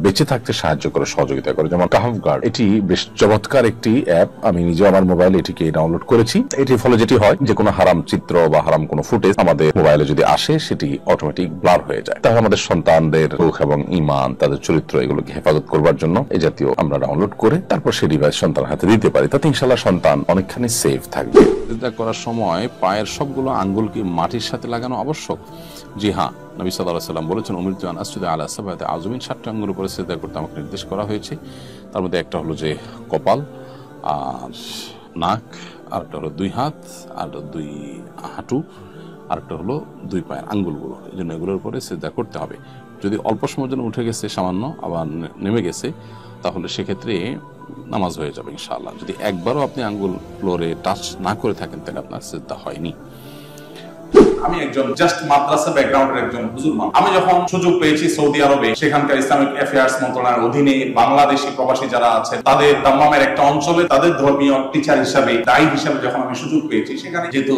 বেঁচে থাকতে সাহায্য করে, সহযোগিতা করে। যেমন কাহাফ গার্ড, এটি বেশ চমৎকার একটি অ্যাপ। আমি নিজে আমার মোবাইলে এটিকে ডাউনলোড করেছি। এটির ফলে যেটি হয়, যে কোনো হারাম চিত্র বা হারাম কোনো ফুটেজ আমাদের মোবাইলে যদি আসে সেটি অটোমেটিক ব্লার হয়ে যায়। তাহলে আমাদের সন্তানদের রুখ এবং ঈমান, তাদের চরিত্র এগুলোকে হেফাজত করবার জন্য এই জাতীয় আমরা ডাউনলোড করে তারপর সেই ডিভাইস সন্তানের হাতে দিতে পারি। তাতে ইনশাআল্লাহ সন্তান অনেকখানি সেফ থাকবে। সিজদা করার সময় পায়ের সবগুলো আঙ্গুল কি মাটির সাথে লাগানো আবশ্যক? জি হ্যাঁ, নবী সাল্লাল্লাহু আলাইহি ওয়াসাল্লাম বলেছেন, উমিরতু আন আসজুদা আলা সাবআতি আযমিন, 7টি আঙ্গুলের উপরে সিজদা করতে আমাকে নির্দেশ করা হয়েছে। তার মধ্যে একটা হলো যে কপাল, আর নাক, আর একটা হলো 2 হাত, আর 2 হাঁটু, আর একটা হলো 2 পায়ের আঙ্গুলগুলো। এই জন্য এগুলোর উপরে সিজদা করতে হবে। যদি অল্প সময়ের জন্য উঠে গেছে সামান্য, আবার নেমে গেছে, তাহলে সেক্ষেত্রে নামাজ হয়ে যাবে ইনশাআল্লাহ। যদি একবারও আপনি আঙ্গুল ফ্লোরে টাচ না করে থাকেন তাহলে আপনার সিজদা হয়নি। আমি একজন জাস্ট মাদ্রাসা ব্যাকগ্রাউন্ডের একজন হুজুর মানুষ। আমি যখন সুযোগ পেয়েছি সৌদি আরবে, সেখানকার ইসলামিক অ্যাফেয়ার্স মন্ত্রণালয়ের অধীনে বাংলাদেশি প্রবাসী যারা আছে তাদের দাম্মামের একটা অঞ্চলে তাদের ধর্মীয় টিচার হিসাবে, দায়ী হিসাবে যখন আমি সুযোগ পেয়েছি, সেখানে যেহেতু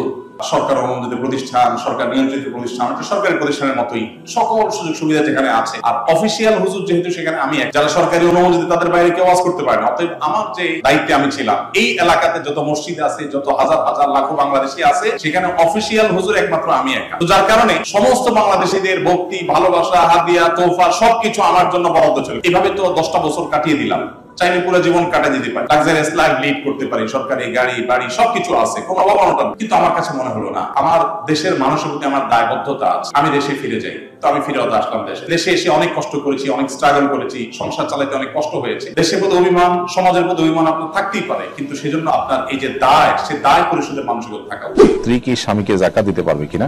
সরকার অনুমোদিত প্রতিষ্ঠান, সরকার নিয়ন্ত্রিত প্রতিষ্ঠান, সরকারি প্রতিষ্ঠানের মতোই সকল সুযোগ সুবিধা যেখানে আছে, আর অফিসিয়াল হুজুর যেহেতু সেখানে আমি, যারা সরকারি অনুমোদিত তাদের বাইরে কেউ ওয়াজ করতে পারে না। অতএব আমার যে দায়িত্বে আমি ছিলাম, এই এলাকাতে যত মসজিদ আছে, যত হাজার হাজার লাখো বাংলাদেশি আছে, সেখানে অফিসিয়াল হুজুর একমাত্র আমি একা। তো যার কারণে সমস্ত বাংলাদেশিদের ভক্তি, ভালোবাসা, হাদিয়া, তোফা সবকিছু আমার জন্য বরাদ্দ ছিল। এভাবে তো 10টা বছর কাটিয়ে দিলাম। চাইলে পুরো জীবন কাটিয়ে দিতে পারি, লাক্সারিয়াস লাইফ লিড করতে পারি, সরকারি গাড়ি বাড়ি সবকিছু আছে, কোনো অভাবনটা। কিন্তু আমার কাছে মনে হলো না, আমার দেশের মানুষের প্রতি আমার দায়বদ্ধতা আছে, আমি দেশে ফিরে যাই। তো আমি ফিরে আসলাম দেশে। দেশে এসে অনেক কষ্ট করেছি, অনেক স্ট্রাগল করেছি, সংসার চালাতে অনেক কষ্ট হয়েছে। দেশের প্রতি অভিমান, সমাজের প্রতি অভিমান আপনার থাকতেই পারে, কিন্তু সেজন্য আপনার এই যে দায়, সে দায় পরিশোধের মানসিকতা থাকা উচিত। স্ত্রী কি স্বামীকে যাকাত দিতে পারবে কিনা?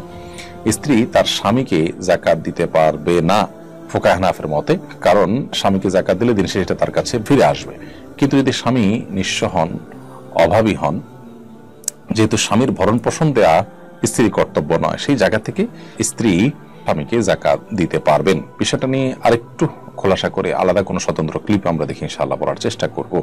স্ত্রী তার স্বামীকে যাকাত দিতে পারবে না ফুকাহ হানাফির মতে, কারণ স্বামীকে যাকাত দিলে দিন শেষে তার কাছে ফিরে আসবে। কিন্তু যদি স্বামী নিঃস্ব হন, অভাবী হন, যেহেতু স্বামীর ভরণ পোষণ দেয়া স্ত্রীর কর্তব্য নয়, সেই জায়গা থেকে স্ত্রী স্বামীকে যাকাত দিতে পারবেন। বিষয়টা নিয়ে আরেকটু খোলাসা করে আলাদা কোনো স্বতন্ত্র ক্লিপ আমরা দেখি ইনশাআল্লাহ পড়ার চেষ্টা করব।